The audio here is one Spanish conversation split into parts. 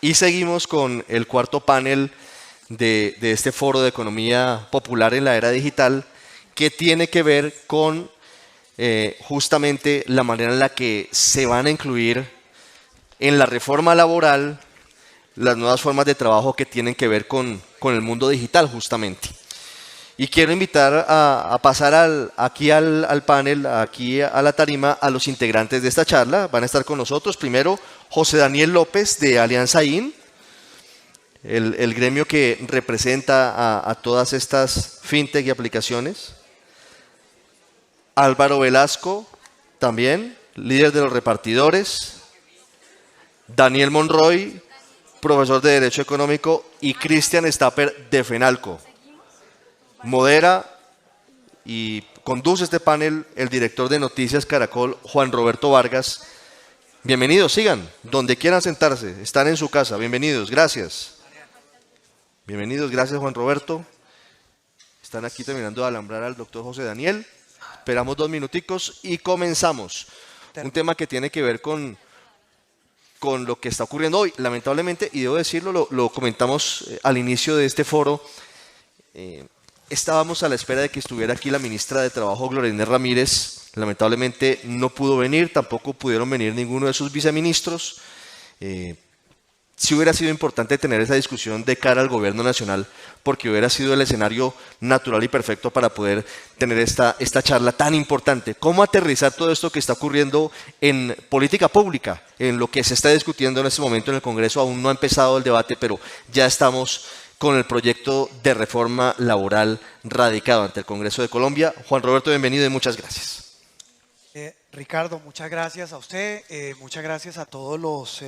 Y seguimos con el cuarto panel de este foro de economía popular en la era digital, que tiene que ver con justamente la manera en la que se van a incluir en la reforma laboral las nuevas formas de trabajo que tienen que ver con el mundo digital justamente. Y quiero invitar a pasar aquí al panel, aquí a la tarima, a los integrantes de esta charla. Van a estar con nosotros primero José Daniel López de Alianza IN, el gremio que representa a todas estas fintech y aplicaciones. Álvaro Velasco, también, líder de los repartidores. Daniel Monroy, profesor de Derecho Económico. Y Cristian Stapper de FENALCO. Modera y conduce este panel el director de Noticias Caracol, Juan Roberto Vargas. Bienvenidos, sigan, donde quieran sentarse, están en su casa, bienvenidos, gracias. Bienvenidos, gracias Juan Roberto. Están aquí terminando de alambrar al doctor José Daniel. Esperamos 2 minuticos y comenzamos. Un tema que tiene que ver con lo que está ocurriendo hoy, lamentablemente, y debo decirlo, lo comentamos al inicio de este foro. Estábamos a la espera de que estuviera aquí la ministra de Trabajo, Gloria Inés Ramírez. Lamentablemente no pudo venir, tampoco pudieron venir ninguno de sus viceministros. Sí hubiera sido importante tener esa discusión de cara al gobierno nacional, porque hubiera sido el escenario natural y perfecto para poder tener esta charla tan importante. ¿Cómo aterrizar todo esto que está ocurriendo en política pública? En lo que se está discutiendo en este momento en el Congreso. Aún no ha empezado el debate, pero ya estamos con el proyecto de reforma laboral radicado ante el Congreso de Colombia. Juan Roberto, bienvenido y muchas gracias. Ricardo, muchas gracias a usted, muchas gracias a todos los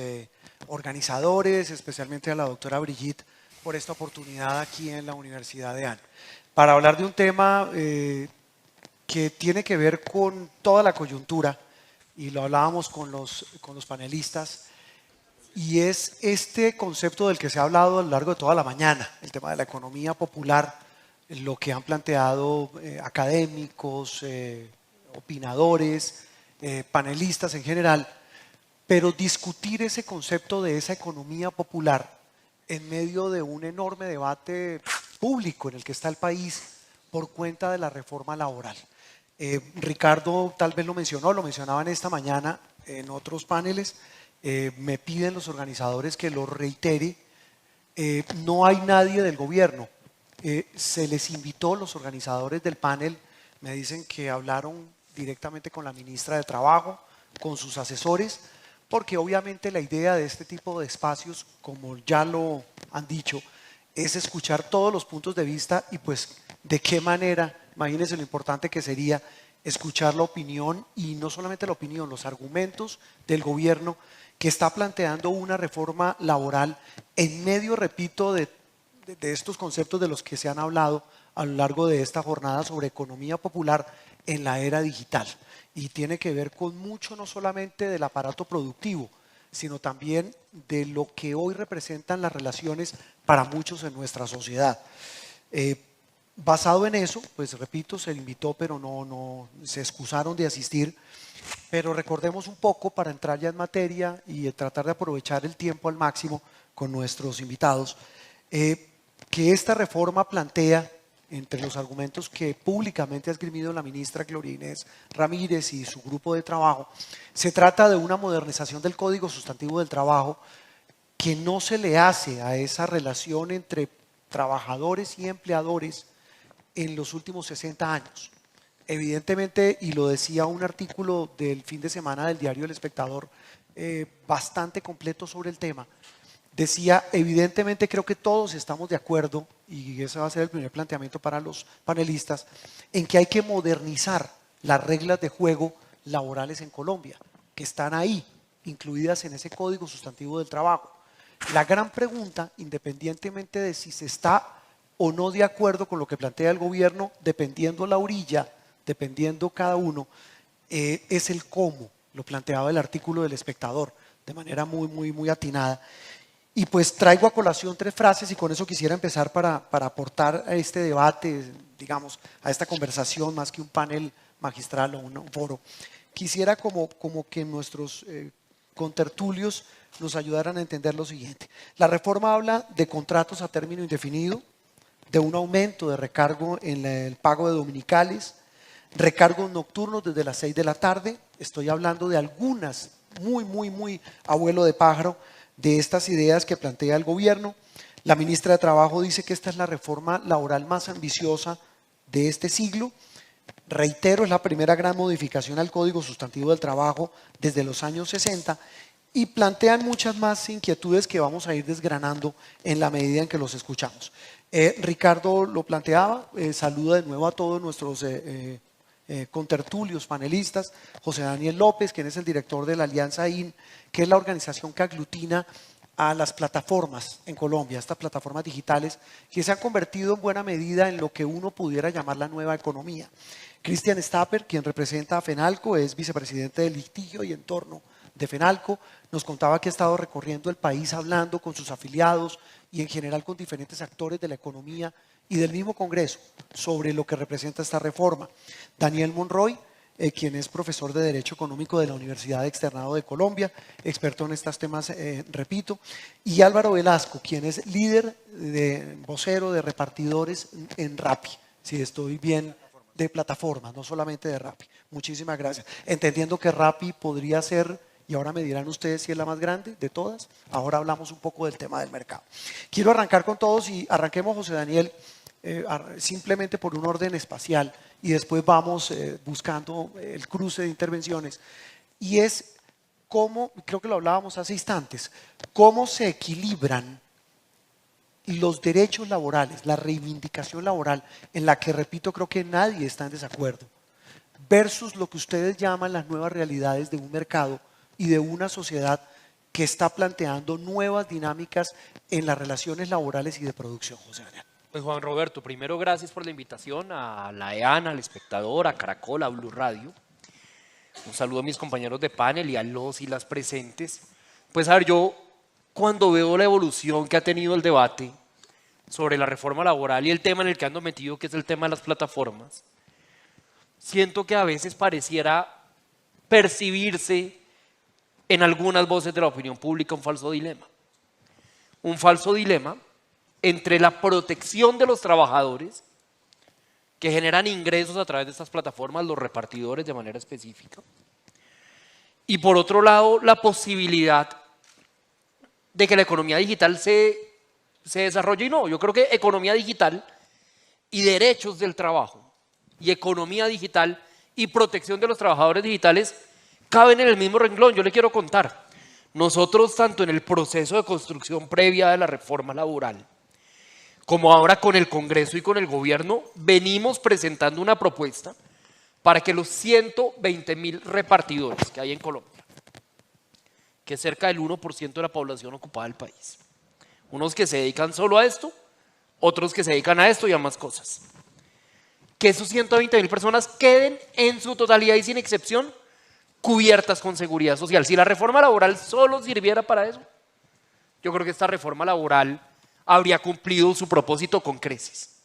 organizadores, especialmente a la doctora Brigitte, por esta oportunidad aquí en la Universidad de AN, para hablar de un tema que tiene que ver con toda la coyuntura, y lo hablábamos con los panelistas, y es este concepto del que se ha hablado a lo largo de toda la mañana, el tema de la economía popular, lo que han planteado académicos, opinadores, panelistas en general, pero discutir ese concepto de esa economía popular en medio de un enorme debate público en el que está el país por cuenta de la reforma laboral. Ricardo tal vez lo mencionaban esta mañana en otros paneles. Me piden los organizadores que lo reitere. No hay nadie del gobierno. Se les invitó, los organizadores del panel me dicen que hablaron directamente con la ministra de Trabajo, con sus asesores, porque obviamente la idea de este tipo de espacios, como ya lo han dicho, es escuchar todos los puntos de vista y pues de qué manera, imagínense lo importante que sería escuchar la opinión, y no solamente la opinión, los argumentos del gobierno que está planteando una reforma laboral en medio, repito, de estos conceptos de los que se han hablado a lo largo de esta jornada sobre economía popular en la era digital. Y tiene que ver con mucho, no solamente del aparato productivo, sino también de lo que hoy representan las relaciones para muchos en nuestra sociedad. Basado en eso, pues repito, se invitó, pero no se excusaron de asistir. Pero recordemos un poco, para entrar ya en materia y tratar de aprovechar el tiempo al máximo con nuestros invitados, que esta reforma plantea, entre los argumentos que públicamente ha esgrimido la ministra Gloria Inés Ramírez y su grupo de trabajo, se trata de una modernización del Código Sustantivo del Trabajo que no se le hace a esa relación entre trabajadores y empleadores en los últimos 60 años. Evidentemente, y lo decía un artículo del fin de semana del diario El Espectador, bastante completo sobre el tema, decía, evidentemente creo que todos estamos de acuerdo, y ese va a ser el primer planteamiento para los panelistas, en que hay que modernizar las reglas de juego laborales en Colombia, que están ahí, incluidas en ese Código Sustantivo del Trabajo. La gran pregunta, independientemente de si se está o no de acuerdo con lo que plantea el gobierno, dependiendo la orilla, dependiendo cada uno, es el cómo. Lo planteaba el artículo del Espectador de manera muy atinada. Y pues traigo a colación 3 frases, y con eso quisiera empezar para aportar a este debate, digamos, a esta conversación, más que un panel magistral o un foro. Quisiera como que nuestros contertulios nos ayudaran a entender lo siguiente. La reforma habla de contratos a término indefinido, de un aumento de recargo en el pago de dominicales, recargos nocturnos desde las 6 de la tarde. Estoy hablando de algunas, muy abuelo de pájaro, de estas ideas que plantea el gobierno. La ministra de Trabajo dice que esta es la reforma laboral más ambiciosa de este siglo. Reitero, es la primera gran modificación al Código Sustantivo del Trabajo desde los años 60 y plantean muchas más inquietudes que vamos a ir desgranando en la medida en que los escuchamos. Ricardo lo planteaba, saluda de nuevo a todos nuestros contertulios, panelistas, José Daniel López, quien es el director de la Alianza IN, que es la organización que aglutina a las plataformas en Colombia, estas plataformas digitales que se han convertido en buena medida en lo que uno pudiera llamar la nueva economía. Cristian Stapper, quien representa a FENALCO, es vicepresidente de litigio y entorno de FENALCO, nos contaba que ha estado recorriendo el país hablando con sus afiliados y en general con diferentes actores de la economía y del mismo Congreso sobre lo que representa esta reforma. Daniel Monroy, quien es profesor de Derecho Económico de la Universidad Externado de Colombia, experto en estos temas, repito, y Álvaro Velasco, quien es líder vocero de repartidores en Rappi, si estoy bien, de plataformas, no solamente de Rappi. Muchísimas gracias. Entendiendo que Rappi podría ser, y ahora me dirán ustedes si es la más grande de todas, ahora hablamos un poco del tema del mercado. Quiero arrancar con todos y arranquemos, José Daniel, simplemente por un orden espacial y después vamos buscando el cruce de intervenciones. Y es cómo, creo que lo hablábamos hace instantes, cómo se equilibran los derechos laborales, la reivindicación laboral, en la que, repito, creo que nadie está en desacuerdo, versus lo que ustedes llaman las nuevas realidades de un mercado y de una sociedad que está planteando nuevas dinámicas en las relaciones laborales y de producción, José Daniel. Pues Juan Roberto, primero gracias por la invitación a la EAN, al Espectador, a Caracol, a Blue Radio. Un saludo a mis compañeros de panel y a los y las presentes. Pues a ver, yo cuando veo la evolución que ha tenido el debate sobre la reforma laboral y el tema en el que ando metido, que es el tema de las plataformas, siento que a veces pareciera percibirse en algunas voces de la opinión pública un falso dilema. Un falso dilema entre la protección de los trabajadores que generan ingresos a través de estas plataformas, los repartidores de manera específica, y por otro lado la posibilidad de que la economía digital se desarrolle. Y no, yo creo que economía digital y derechos del trabajo y economía digital y protección de los trabajadores digitales caben en el mismo renglón. Yo le quiero contar, nosotros tanto en el proceso de construcción previa de la reforma laboral como ahora con el Congreso y con el gobierno, venimos presentando una propuesta para que los 120.000 repartidores que hay en Colombia, que es cerca del 1% de la población ocupada del país, unos que se dedican solo a esto, otros que se dedican a esto y a más cosas, que esos 120.000 personas queden en su totalidad y sin excepción cubiertas con seguridad social. Si la reforma laboral solo sirviera para eso, yo creo que esta reforma laboral habría cumplido su propósito con creces.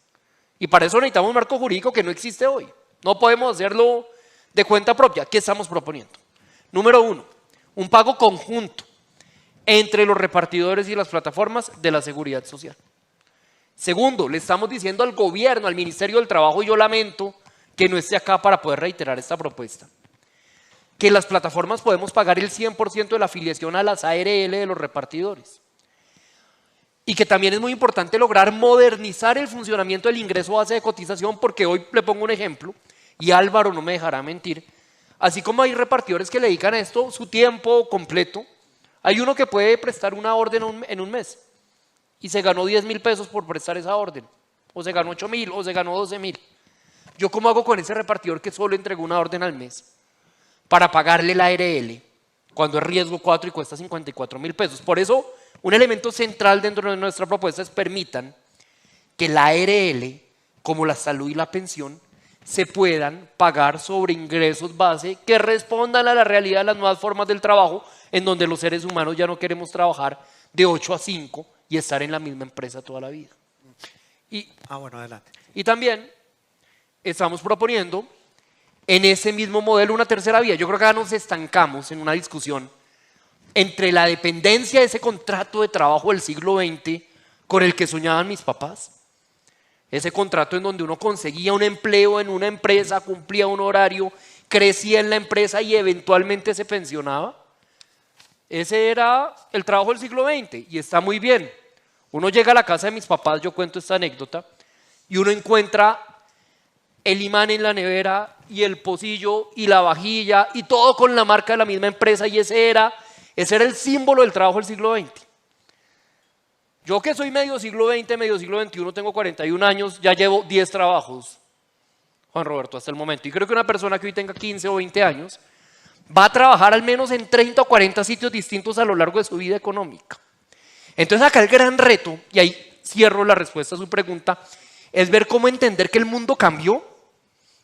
Y para eso necesitamos un marco jurídico que no existe hoy. No podemos hacerlo de cuenta propia. ¿Qué estamos proponiendo? Número uno, un pago conjunto entre los repartidores y las plataformas de la seguridad social. Segundo, le estamos diciendo al gobierno, al Ministerio del Trabajo, y yo lamento que no esté acá para poder reiterar esta propuesta, que las plataformas podemos pagar el 100% de la afiliación a las ARL de los repartidores. Y que también es muy importante lograr modernizar el funcionamiento del ingreso base de cotización, porque hoy le pongo un ejemplo, y Álvaro no me dejará mentir, así como hay repartidores que le dedican a esto su tiempo completo, hay uno que puede prestar una orden en un mes y se ganó 10.000 pesos por prestar esa orden, o se ganó 8.000, o se ganó 12.000. ¿Yo cómo hago con ese repartidor que solo entregó una orden al mes para pagarle la ARL cuando es riesgo 4 y cuesta 54.000 pesos? Por eso, un elemento central dentro de nuestra propuesta es permitan que la ARL, como la salud y la pensión, se puedan pagar sobre ingresos base que respondan a la realidad de las nuevas formas del trabajo, en donde los seres humanos ya no queremos trabajar de 8 a 5 y estar en la misma empresa toda la vida. Bueno, adelante. Y también estamos proponiendo en ese mismo modelo una tercera vía. Yo creo que acá nos estancamos en una discusión entre la dependencia de ese contrato de trabajo del siglo XX con el que soñaban mis papás. Ese contrato en donde uno conseguía un empleo en una empresa, cumplía un horario, crecía en la empresa y eventualmente se pensionaba. Ese era el trabajo del siglo XX y está muy bien. Uno llega a la casa de mis papás, yo cuento esta anécdota, y uno encuentra el imán en la nevera y el pocillo y la vajilla y todo con la marca de la misma empresa, y ese era el símbolo del trabajo del siglo XX. Yo que soy medio siglo XX, medio siglo XXI, tengo 41 años, ya llevo 10 trabajos, Juan Roberto, hasta el momento. Y creo que una persona que hoy tenga 15 o 20 años va a trabajar al menos en 30 o 40 sitios distintos a lo largo de su vida económica. Entonces acá el gran reto, y ahí cierro la respuesta a su pregunta, es ver cómo entender que el mundo cambió,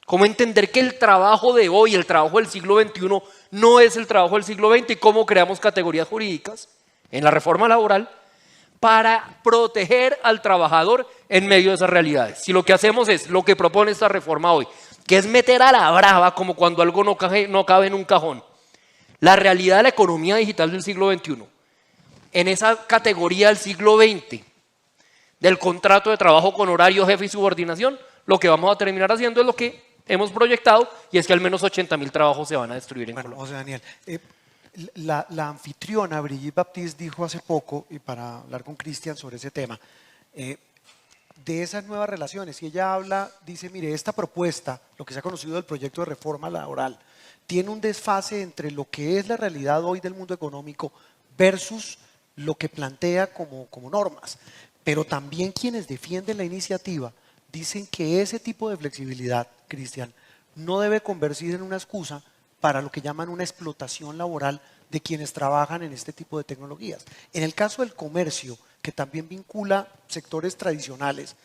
cómo entender que el trabajo de hoy, el trabajo del siglo XXI, no es el trabajo del siglo XX, y cómo creamos categorías jurídicas en la reforma laboral para proteger al trabajador en medio de esas realidades. Si lo que hacemos es lo que propone esta reforma hoy, que es meter a la brava como cuando algo no cabe en un cajón, la realidad de la economía digital del siglo XXI, en esa categoría del siglo XX, del contrato de trabajo con horario, jefe y subordinación, lo que vamos a terminar haciendo es lo que hemos proyectado, y es que al menos 80.000 trabajos se van a destruir en Colombia. José Daniel, la anfitriona Brigitte Baptiste dijo hace poco, y para hablar con Cristian sobre ese tema, de esas nuevas relaciones, y ella habla, dice, mire, esta propuesta, lo que se ha conocido del proyecto de reforma laboral, tiene un desfase entre lo que es la realidad hoy del mundo económico versus lo que plantea como normas. Pero también quienes defienden la iniciativa dicen que ese tipo de flexibilidad, Cristian, no debe convertirse en una excusa para lo que llaman una explotación laboral de quienes trabajan en este tipo de tecnologías. En el caso del comercio, que también vincula sectores tradicionales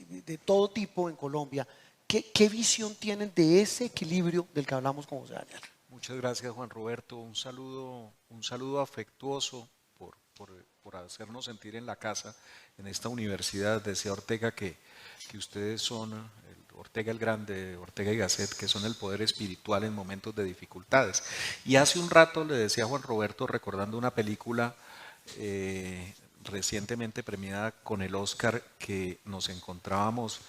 de todo tipo en Colombia, ¿qué visión tienen de ese equilibrio del que hablamos con José Daniel? Muchas gracias, Juan Roberto. Un saludo afectuoso por hacernos sentir en la casa, en esta universidad. Decía Ortega que ustedes son Ortega el Grande, Ortega y Gasset, que son el poder espiritual en momentos de dificultades. Y hace un rato le decía a Juan Roberto, recordando una película recientemente premiada con el Oscar, que nos encontrábamos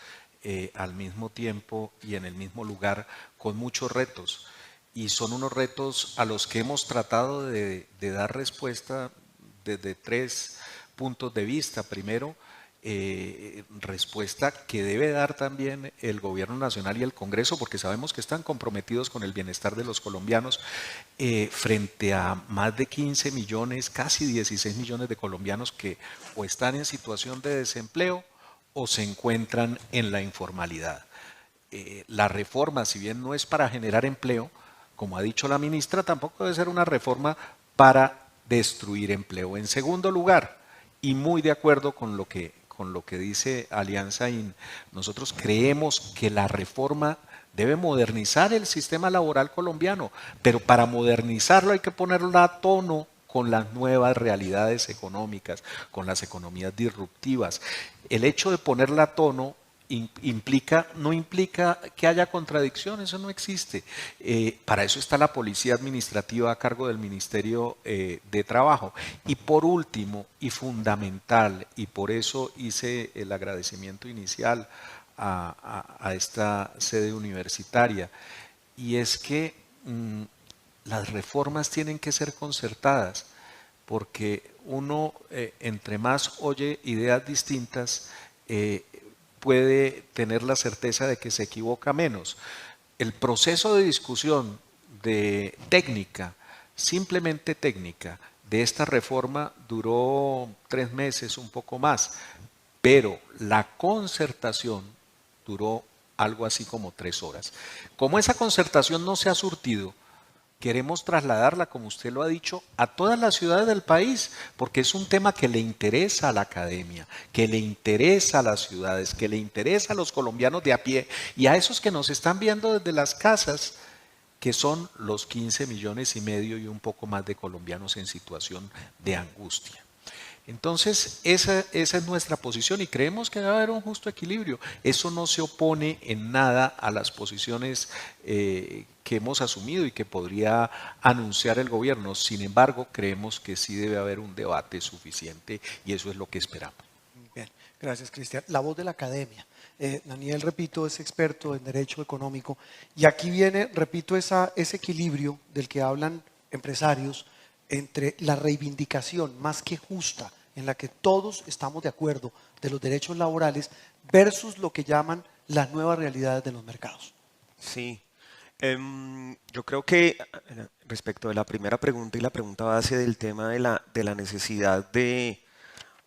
al mismo tiempo y en el mismo lugar con muchos retos. Y son unos retos a los que hemos tratado de dar respuesta desde 3 puntos de vista. Primero, respuesta que debe dar también el gobierno nacional y el Congreso, porque sabemos que están comprometidos con el bienestar de los colombianos, frente a más de 15 millones, casi 16 millones de colombianos que o están en situación de desempleo o se encuentran en la informalidad. La reforma, si bien no es para generar empleo, como ha dicho la ministra, tampoco debe ser una reforma para destruir empleo. En segundo lugar, y muy de acuerdo con lo que dice Alianza IN, nosotros creemos que la reforma debe modernizar el sistema laboral colombiano, pero para modernizarlo hay que ponerlo a tono con las nuevas realidades económicas, con las economías disruptivas. El hecho de ponerla a tono no implica que haya contradicción, eso no existe. Para eso está la policía administrativa a cargo del Ministerio de Trabajo. Y por último, y fundamental, y por eso hice el agradecimiento inicial a esta sede universitaria, y es que las reformas tienen que ser concertadas, porque uno, entre más oye ideas distintas, puede tener la certeza de que se equivoca menos. El proceso de discusión técnica, simplemente técnica, de esta reforma duró 3 meses, un poco más, pero la concertación duró algo así como 3 horas. Como esa concertación no se ha surtido, queremos trasladarla, como usted lo ha dicho, a todas las ciudades del país, porque es un tema que le interesa a la academia, que le interesa a las ciudades, que le interesa a los colombianos de a pie y a esos que nos están viendo desde las casas, que son los 15 millones y medio y un poco más de colombianos en situación de angustia. Entonces, esa es nuestra posición y creemos que debe haber un justo equilibrio. Eso no se opone en nada a las posiciones que hemos asumido y que podría anunciar el gobierno. Sin embargo, creemos que sí debe haber un debate suficiente y eso es lo que esperamos. Bien, gracias, Cristian. La voz de la academia. Daniel, repito, es experto en derecho económico y aquí viene, repito, ese equilibrio del que hablan empresarios entre la reivindicación más que justa, en la que todos estamos de acuerdo, de los derechos laborales versus lo que llaman las nuevas realidades de los mercados. Sí, yo creo que respecto de la primera pregunta y la pregunta base del tema de la necesidad de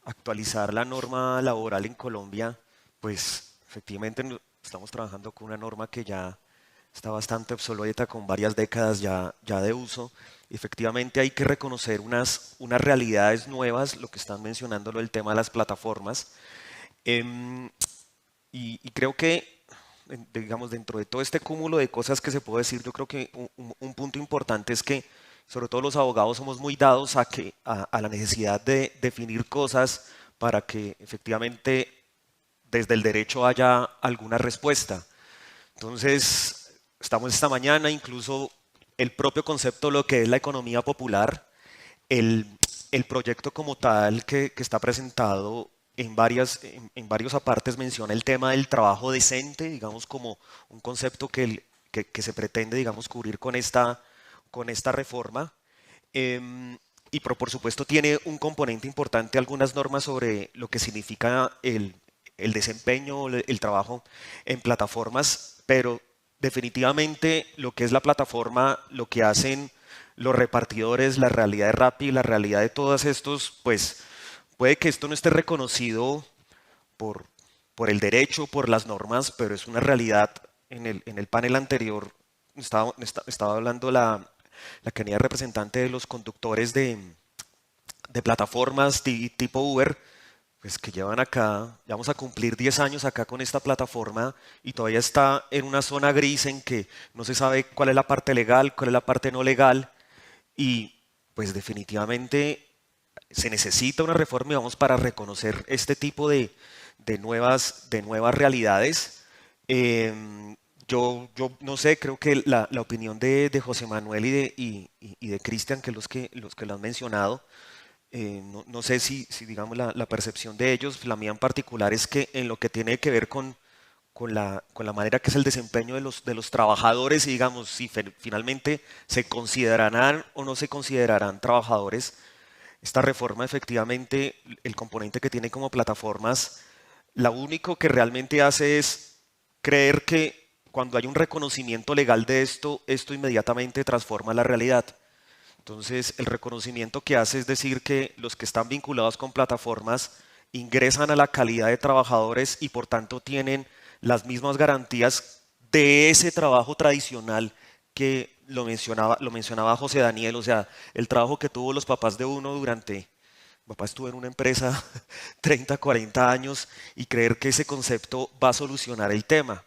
actualizar la norma laboral en Colombia, pues efectivamente estamos trabajando con una norma que ya está bastante obsoleta, con varias décadas ya de uso. Efectivamente hay que reconocer unas realidades nuevas, lo que están mencionando, el tema de las plataformas. Y creo que, digamos, dentro de todo este cúmulo de cosas que se puede decir, yo creo que un punto importante es que, sobre todo los abogados, somos muy dados a la necesidad de definir cosas para que efectivamente desde el derecho haya alguna respuesta. Entonces, estamos esta mañana, incluso el propio concepto de lo que es la economía popular, el proyecto como tal que está presentado en varios apartes menciona el tema del trabajo decente, digamos, como un concepto que se pretende, digamos, cubrir con esta reforma. Y por supuesto tiene un componente importante, algunas normas sobre lo que significa el desempeño, el trabajo en plataformas, pero definitivamente lo que es la plataforma, lo que hacen los repartidores, la realidad de Rappi, la realidad de todos estos, pues puede que esto no esté reconocido por el derecho, por las normas, pero es una realidad. En el panel anterior estaba hablando la querida representante de los conductores de plataformas tipo Uber, pues que llevan acá, ya vamos a cumplir 10 años acá con esta plataforma y todavía está en una zona gris en que no se sabe cuál es la parte legal, cuál es la parte no legal y pues definitivamente se necesita una reforma, digamos, para reconocer este tipo de nuevas realidades. Yo no sé, creo que la opinión de José Manuel y de Cristian, que los que lo han mencionado, no sé si digamos la percepción de ellos, la mía en particular es que en lo que tiene que ver con la manera que es el desempeño de los trabajadores y digamos si finalmente se considerarán o no se considerarán trabajadores, esta reforma efectivamente, el componente que tiene como plataformas, lo único que realmente hace es creer que cuando hay un reconocimiento legal de esto inmediatamente transforma la realidad. Entonces, el reconocimiento que hace es decir que los que están vinculados con plataformas ingresan a la calidad de trabajadores y por tanto tienen las mismas garantías de ese trabajo tradicional que lo mencionaba José Daniel, o sea, el trabajo que tuvo los papás de uno mi papá estuvo en una empresa 30, 40 años y creer que ese concepto va a solucionar el tema.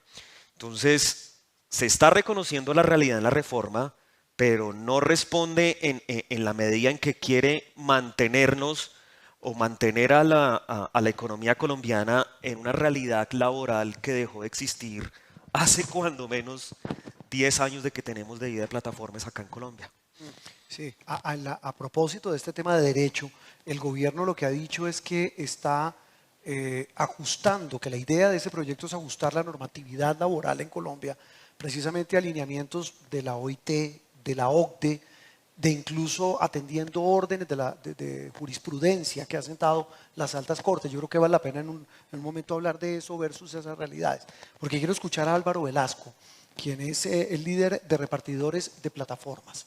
Entonces, se está reconociendo la realidad en la reforma, pero no responde en la medida en que quiere mantenernos o mantener a la economía colombiana en una realidad laboral que dejó de existir hace cuando menos 10 años de que tenemos de vida de plataformas acá en Colombia. Sí, a propósito de este tema de derecho, el gobierno lo que ha dicho es que está ajustando, que la idea de ese proyecto es ajustar la normatividad laboral en Colombia, precisamente a alineamientos de la OIT, de la OCDE, de incluso atendiendo órdenes de jurisprudencia que ha sentado las altas cortes. Yo creo que vale la pena en un momento hablar de eso versus esas realidades, porque quiero escuchar a Álvaro Velasco, quien es el líder de repartidores de plataformas.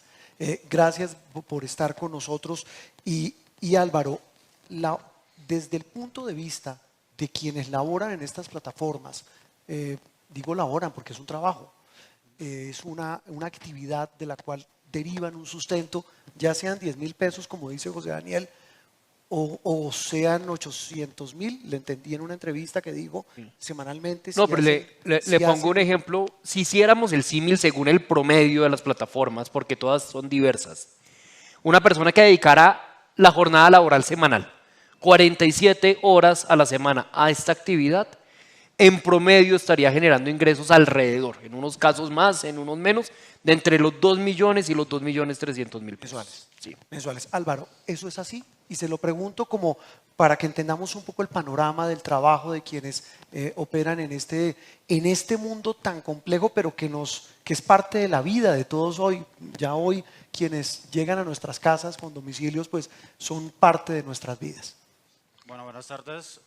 Gracias por estar con nosotros y Álvaro, desde el punto de vista de quienes laboran en estas plataformas, digo laboran porque es un trabajo, es una actividad de la cual derivan un sustento, ya sean 10.000 pesos, como dice José Daniel, o sean 800.000, le entendí en una entrevista que digo, semanalmente. No, pero le pongo un ejemplo. Si hiciéramos el símil según el promedio de las plataformas, porque todas son diversas, una persona que dedicara la jornada laboral semanal, 47 horas a la semana a esta actividad, en promedio estaría generando ingresos alrededor, en unos casos más, en unos menos, de entre los 2 millones y los 2.300.000 pesos. Mensuales. Sí. Mensuales. Álvaro, ¿eso es así? Y se lo pregunto como para que entendamos un poco el panorama del trabajo de quienes operan en este mundo tan complejo, pero que es parte de la vida de todos hoy. Ya hoy quienes llegan a nuestras casas con domicilios, pues son parte de nuestras vidas. Bueno, buenas tardes.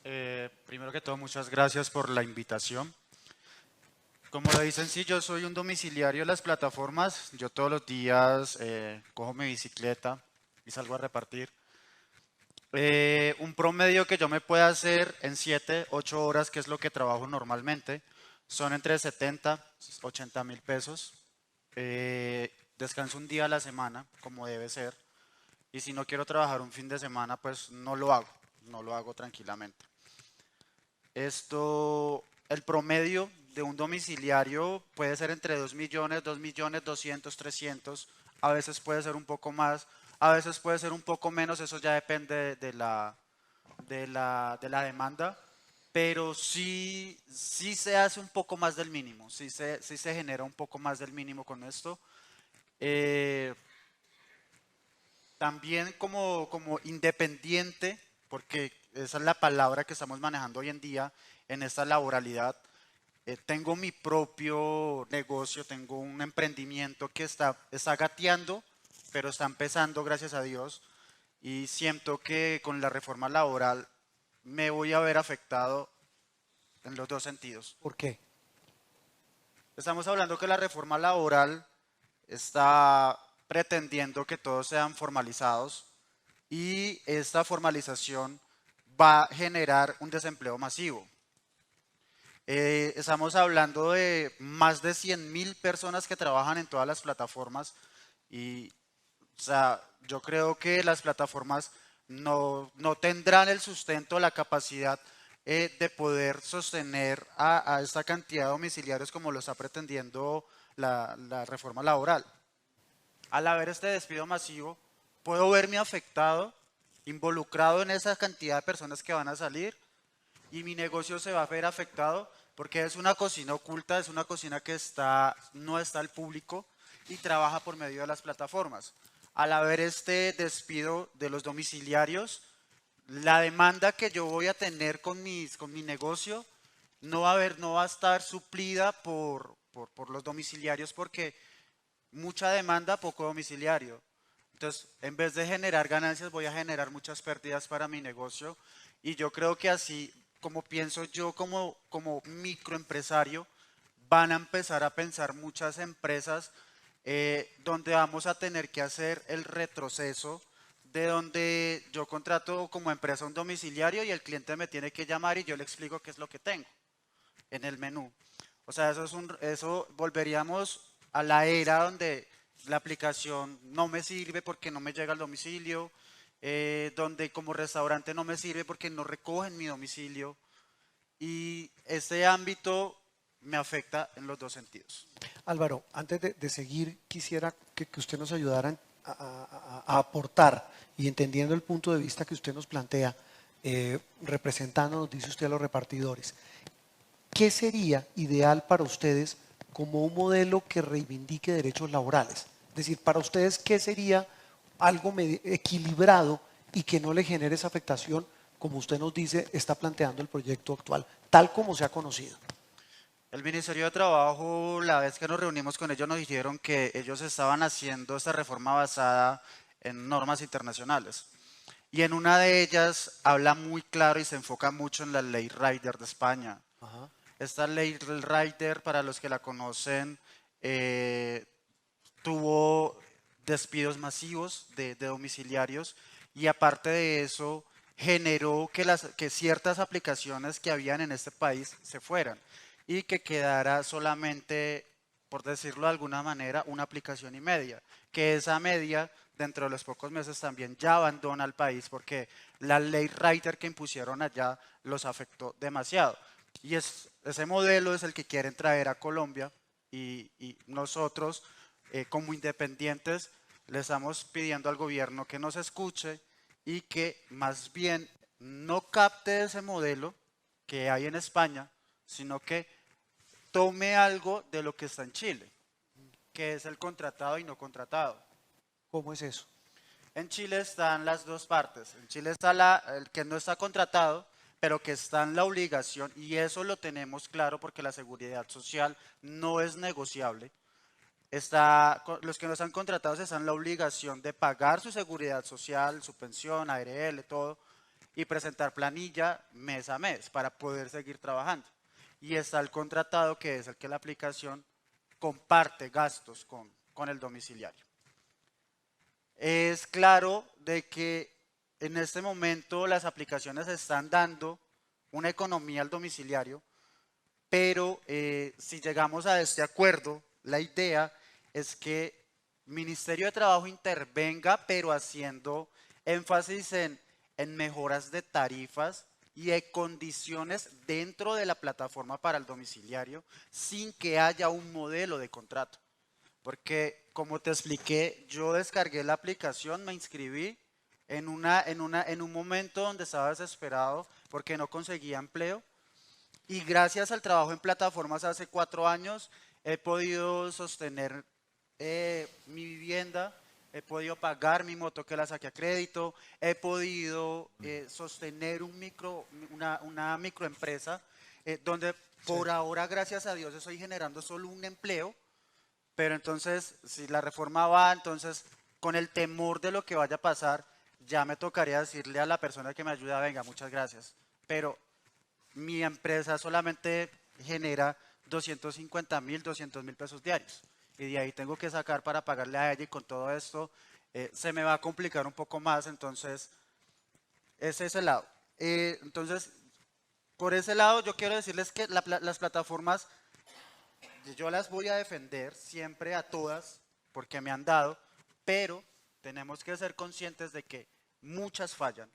Primero que todo, muchas gracias por la invitación. Como lo dicen, sí, yo soy un domiciliario de las plataformas. Yo todos los días cojo mi bicicleta y salgo a repartir. Un promedio que yo me pueda hacer en 7, 8 horas, que es lo que trabajo normalmente, son entre 70, 80 mil pesos. Descanso un día a la semana, como debe ser. Y si no quiero trabajar un fin de semana, pues no lo hago tranquilamente. El promedio de un domiciliario puede ser entre 2 millones, 2 millones 200, 300, a veces puede ser un poco más, a veces puede ser un poco menos, eso ya depende de la demanda, pero sí se hace un poco más del mínimo, sí se genera un poco más del mínimo con esto. También como independiente, porque esa es la palabra que estamos manejando hoy en día en esta laboralidad, tengo mi propio negocio, tengo un emprendimiento que está gateando, pero está empezando, gracias a Dios, y siento que con la reforma laboral me voy a ver afectado en los dos sentidos. ¿Por qué? Estamos hablando que la reforma laboral está pretendiendo que todos sean formalizados y esta formalización va a generar un desempleo masivo. Estamos hablando de más de 100.000 personas que trabajan en todas las plataformas y, o sea, yo creo que las plataformas no tendrán el sustento, la capacidad de poder sostener a esta cantidad de domiciliarios como lo está pretendiendo la reforma laboral. Al haber este despido masivo, puedo verme afectado, involucrado en esa cantidad de personas que van a salir y mi negocio se va a ver afectado porque es una cocina oculta, es una cocina que no está al público y trabaja por medio de las plataformas. Al haber este despido de los domiciliarios, la demanda que yo voy a tener con mi negocio no va a estar suplida por los domiciliarios porque mucha demanda, poco domiciliario. Entonces, en vez de generar ganancias, voy a generar muchas pérdidas para mi negocio y yo creo que así, como pienso yo como microempresario, van a empezar a pensar muchas empresas donde vamos a tener que hacer el retroceso de donde yo contrato como empresa un domiciliario y el cliente me tiene que llamar y yo le explico qué es lo que tengo en el menú. O sea, eso volveríamos a la era donde la aplicación no me sirve porque no me llega al domicilio, donde como restaurante no me sirve porque no recogen mi domicilio y este ámbito me afecta en los dos sentidos. Álvaro, antes de seguir, quisiera que usted nos ayudara a aportar y entendiendo el punto de vista que usted nos plantea, representándonos, dice usted, a los repartidores. ¿Qué sería ideal para ustedes como un modelo que reivindique derechos laborales? Es decir, para ustedes, ¿qué sería algo equilibrado y que no le genere esa afectación, como usted nos dice, está planteando el proyecto actual, tal como se ha conocido? El Ministerio de Trabajo, la vez que nos reunimos con ellos, nos dijeron que ellos estaban haciendo esta reforma basada en normas internacionales. Y en una de ellas habla muy claro y se enfoca mucho en la ley Rider de España. Ajá. Esta ley Rider, para los que la conocen, tuvo despidos masivos de domiciliarios y aparte de eso generó que ciertas aplicaciones que habían en este país se fueran y que quedara solamente, por decirlo de alguna manera, una aplicación y media, que esa media dentro de los pocos meses también ya abandona el país porque la ley Rider que impusieron allá los afectó demasiado. Y ese modelo es el que quieren traer a Colombia y nosotros como independientes le estamos pidiendo al gobierno que nos escuche y que más bien no capte ese modelo que hay en España, sino que tome algo de lo que está en Chile, que es el contratado y no contratado. ¿Cómo es eso? En Chile están las dos partes. En Chile está el que no está contratado, pero que está en la obligación, y eso lo tenemos claro porque la seguridad social no es negociable. Los que no están contratados están en la obligación de pagar su seguridad social, su pensión, ARL, todo, y presentar planilla mes a mes para poder seguir trabajando. Y está el contratado, que es el que la aplicación comparte gastos con el domiciliario. Es claro de que en este momento las aplicaciones están dando una economía al domiciliario, pero si llegamos a este acuerdo, la idea es que el Ministerio de Trabajo intervenga, pero haciendo énfasis en mejoras de tarifas y de condiciones dentro de la plataforma para el domiciliario, sin que haya un modelo de contrato. Porque, como te expliqué, yo descargué la aplicación, me inscribí en un momento donde estaba desesperado porque no conseguía empleo, y gracias al trabajo en plataformas hace 4 años he podido sostener mi vivienda, he podido pagar mi moto que la saqué a crédito, he podido sostener una microempresa donde por ahora, gracias a Dios, estoy generando solo un empleo. Pero entonces, si la reforma va, entonces con el temor de lo que vaya a pasar, ya me tocaría decirle a la persona que me ayuda, venga, muchas gracias, pero mi empresa solamente genera 250.000, 200.000 pesos diarios, y de ahí tengo que sacar para pagarle a ella, y con todo esto se me va a complicar un poco más. Entonces ese es el lado. Entonces, por ese lado yo quiero decirles que las plataformas, yo las voy a defender siempre a todas porque me han dado, pero tenemos que ser conscientes de que muchas fallan.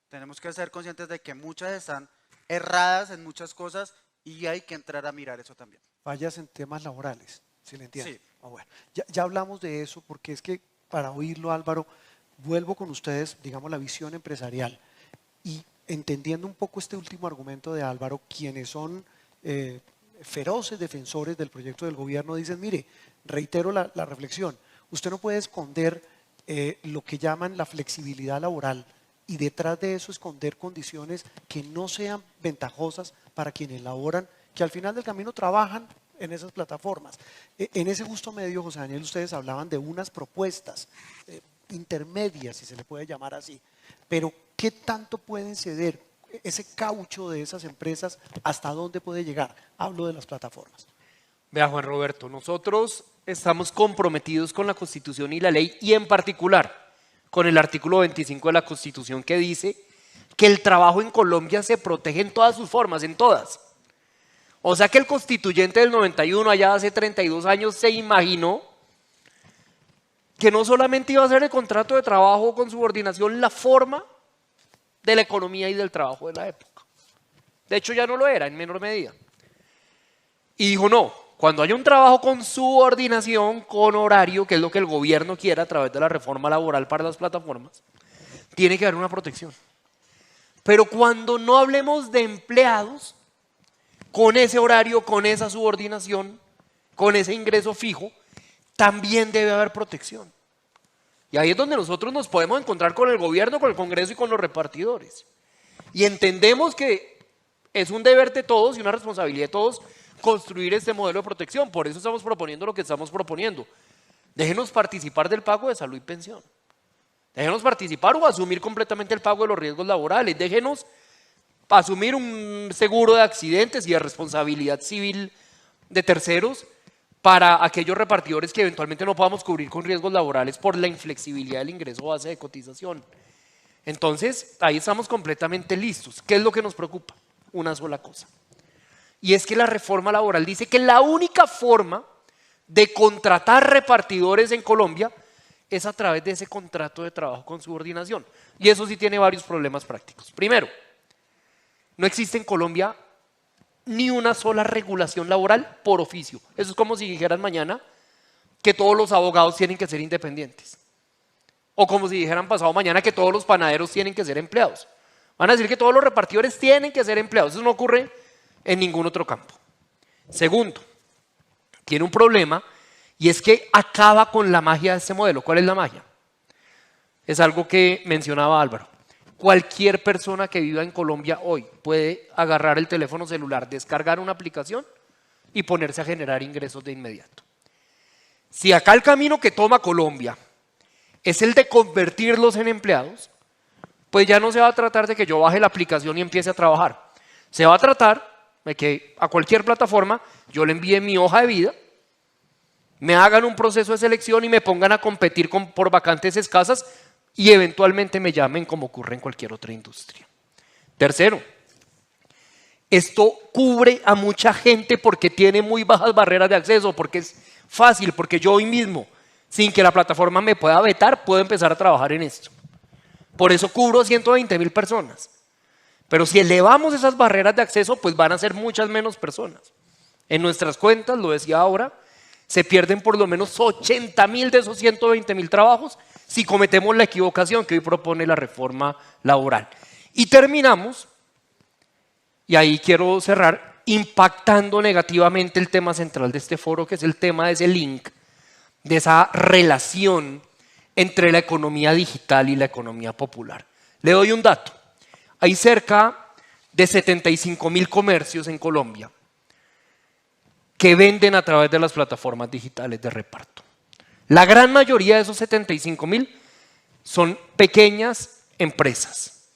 Tenemos que ser conscientes de que muchas están erradas en muchas cosas, y hay que entrar a mirar eso también. Fallas en temas laborales, ¿sí le entiendo? Sí. Bueno, ya hablamos de eso, porque es que para oírlo, Álvaro, vuelvo con ustedes, digamos, la visión empresarial, y entendiendo un poco este último argumento de Álvaro, quienes son feroces defensores del proyecto del gobierno dicen, mire, reitero la reflexión, usted no puede esconder lo que llaman la flexibilidad laboral, y detrás de eso esconder condiciones que no sean ventajosas para quienes laboran, que al final del camino trabajan en esas plataformas. En ese justo medio, José Daniel, ustedes hablaban de unas propuestas intermedias, si se le puede llamar así, pero ¿qué tanto pueden ceder ese caucho de esas empresas? ¿Hasta dónde puede llegar? Hablo de las plataformas. Vea, Juan Roberto, nosotros estamos comprometidos con la Constitución y la ley, y en particular con el artículo 25 de la Constitución, que dice que el trabajo en Colombia se protege en todas sus formas, en todas. O sea que el constituyente del 91, allá hace 32 años, se imaginó que no solamente iba a ser el contrato de trabajo con subordinación la forma de la economía y del trabajo de la época. De hecho, ya no lo era en menor medida. Y dijo, no, cuando haya un trabajo con subordinación, con horario, que es lo que el gobierno quiere a través de la reforma laboral para las plataformas, tiene que haber una protección. Pero cuando no hablemos de empleados con ese horario, con esa subordinación, con ese ingreso fijo, también debe haber protección. Y ahí es donde nosotros nos podemos encontrar con el gobierno, con el Congreso y con los repartidores. Y entendemos que es un deber de todos y una responsabilidad de todos construir este modelo de protección. Por eso estamos proponiendo lo que estamos proponiendo. Déjenos participar del pago de salud y pensión. Déjenos participar o asumir completamente el pago de los riesgos laborales. Déjenos asumir un seguro de accidentes y de responsabilidad civil de terceros para aquellos repartidores que eventualmente no podamos cubrir con riesgos laborales por la inflexibilidad del ingreso base de cotización. Entonces, ahí estamos completamente listos. ¿Qué es lo que nos preocupa? Una sola cosa. Y es que la reforma laboral dice que la única forma de contratar repartidores en Colombia es a través de ese contrato de trabajo con subordinación. Y eso sí tiene varios problemas prácticos. Primero, no existe en Colombia ni una sola regulación laboral por oficio. Eso es como si dijeran mañana que todos los abogados tienen que ser independientes. O como si dijeran pasado mañana que todos los panaderos tienen que ser empleados. Van a decir que todos los repartidores tienen que ser empleados. Eso no ocurre en ningún otro campo. Segundo, tiene un problema y es que acaba con la magia de este modelo. ¿Cuál es la magia? Es algo que mencionaba Álvaro. Cualquier persona que viva en Colombia hoy puede agarrar el teléfono celular, descargar una aplicación y ponerse a generar ingresos de inmediato. Si acá el camino que toma Colombia es el de convertirlos en empleados, pues ya no se va a tratar de que yo baje la aplicación y empiece a trabajar. Se va a tratar de que a cualquier plataforma yo le envíe mi hoja de vida, me hagan un proceso de selección y me pongan a competir por vacantes escasas y eventualmente me llamen como ocurre en cualquier otra industria. Tercero, esto cubre a mucha gente porque tiene muy bajas barreras de acceso, porque es fácil, porque yo hoy mismo, sin que la plataforma me pueda vetar, puedo empezar a trabajar en esto. Por eso cubro 120.000 personas. Pero si elevamos esas barreras de acceso, pues van a ser muchas menos personas. En nuestras cuentas, lo decía ahora, se pierden por lo menos 80.000 de esos 120.000 trabajos si cometemos la equivocación que hoy propone la reforma laboral. Y terminamos, y ahí quiero cerrar, impactando negativamente el tema central de este foro, que es el tema de ese link, de esa relación entre la economía digital y la economía popular. Le doy un dato. Hay cerca de 75.000 comercios en Colombia que venden a través de las plataformas digitales de reparto. La gran mayoría de esos 75.000 son pequeñas empresas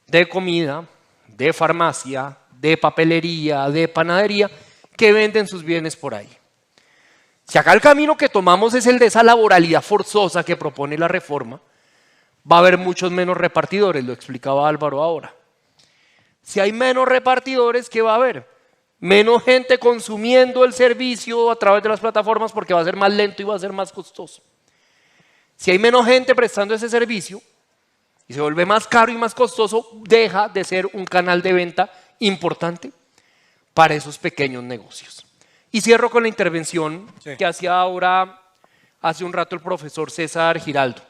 de comida, de farmacia, de papelería, de panadería, que venden sus bienes por ahí. Si acá el camino que tomamos es el de esa laboralidad forzosa que propone la reforma, va a haber muchos menos repartidores, lo explicaba Álvaro ahora. Si hay menos repartidores, ¿qué va a haber? Menos gente consumiendo el servicio a través de las plataformas porque va a ser más lento y va a ser más costoso. Si hay menos gente prestando ese servicio y se vuelve más caro y más costoso, deja de ser un canal de venta importante para esos pequeños negocios. Y cierro con la intervención que hacía ahora, hace un rato, el profesor César Giraldo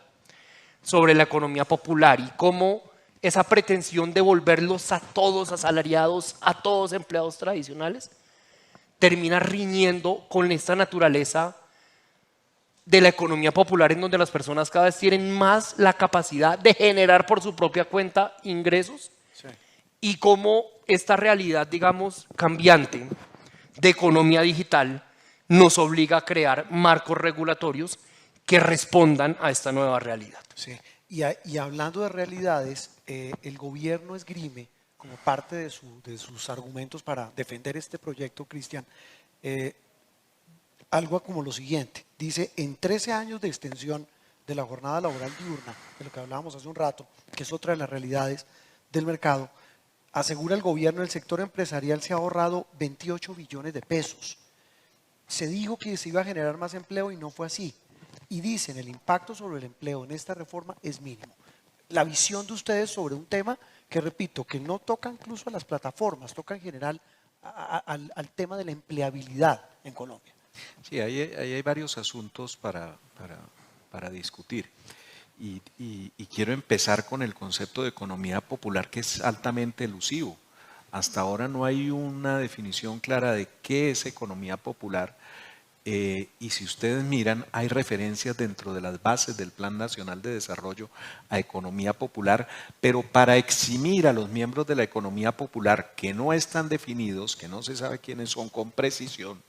sobre la economía popular y cómo esa pretensión de volverlos a todos asalariados, a todos empleados tradicionales, termina riñendo con esta naturaleza de la economía popular en donde las personas cada vez tienen más la capacidad de generar por su propia cuenta ingresos y cómo esta realidad, digamos, cambiante de economía digital nos obliga a crear marcos regulatorios que respondan a esta nueva realidad. Sí. Y hablando de realidades, el gobierno esgrime como parte de sus argumentos para defender este proyecto, Cristian, algo como lo siguiente. Dice, en 13 años de extensión de la jornada laboral diurna, de lo que hablábamos hace un rato, que es otra de las realidades del mercado, asegura el gobierno, el sector empresarial se ha ahorrado 28 billones de pesos. Se dijo que se iba a generar más empleo y no fue así. Y dicen, el impacto sobre el empleo en esta reforma es mínimo. La visión de ustedes sobre un tema que, repito, que no toca incluso a las plataformas, toca en general al tema de la empleabilidad en Colombia. Sí, ahí hay varios asuntos para discutir. Y quiero empezar con el concepto de economía popular, que es altamente elusivo. Hasta ahora no hay una definición clara de qué es economía popular. Y si ustedes miran, hay referencias dentro de las bases del Plan Nacional de Desarrollo a economía popular, pero para eximir a los miembros de la economía popular que no están definidos, que no se sabe quiénes son con precisión,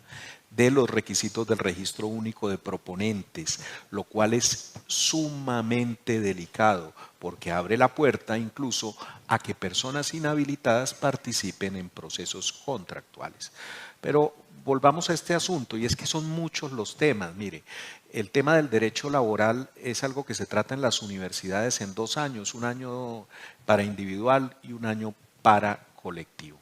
de los requisitos del registro único de proponentes, lo cual es sumamente delicado porque abre la puerta incluso a que personas inhabilitadas participen en procesos contractuales. Pero volvamos a este asunto, y es que son muchos los temas. Mire, el tema del derecho laboral es algo que se trata en las universidades en 2 años, un año para individual y un año para colectivo.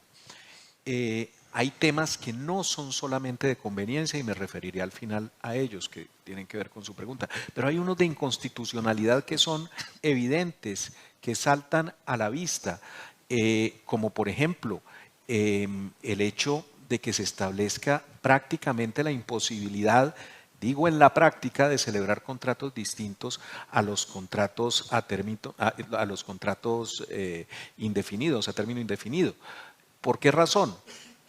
Hay temas que no son solamente de conveniencia y me referiré al final a ellos que tienen que ver con su pregunta, pero hay unos de inconstitucionalidad que son evidentes, que saltan a la vista, como por ejemplo el hecho de que se establezca prácticamente la imposibilidad digo en la práctica, de celebrar contratos distintos a los contratos a los contratos indefinidos, a término indefinido. ¿Por qué razón?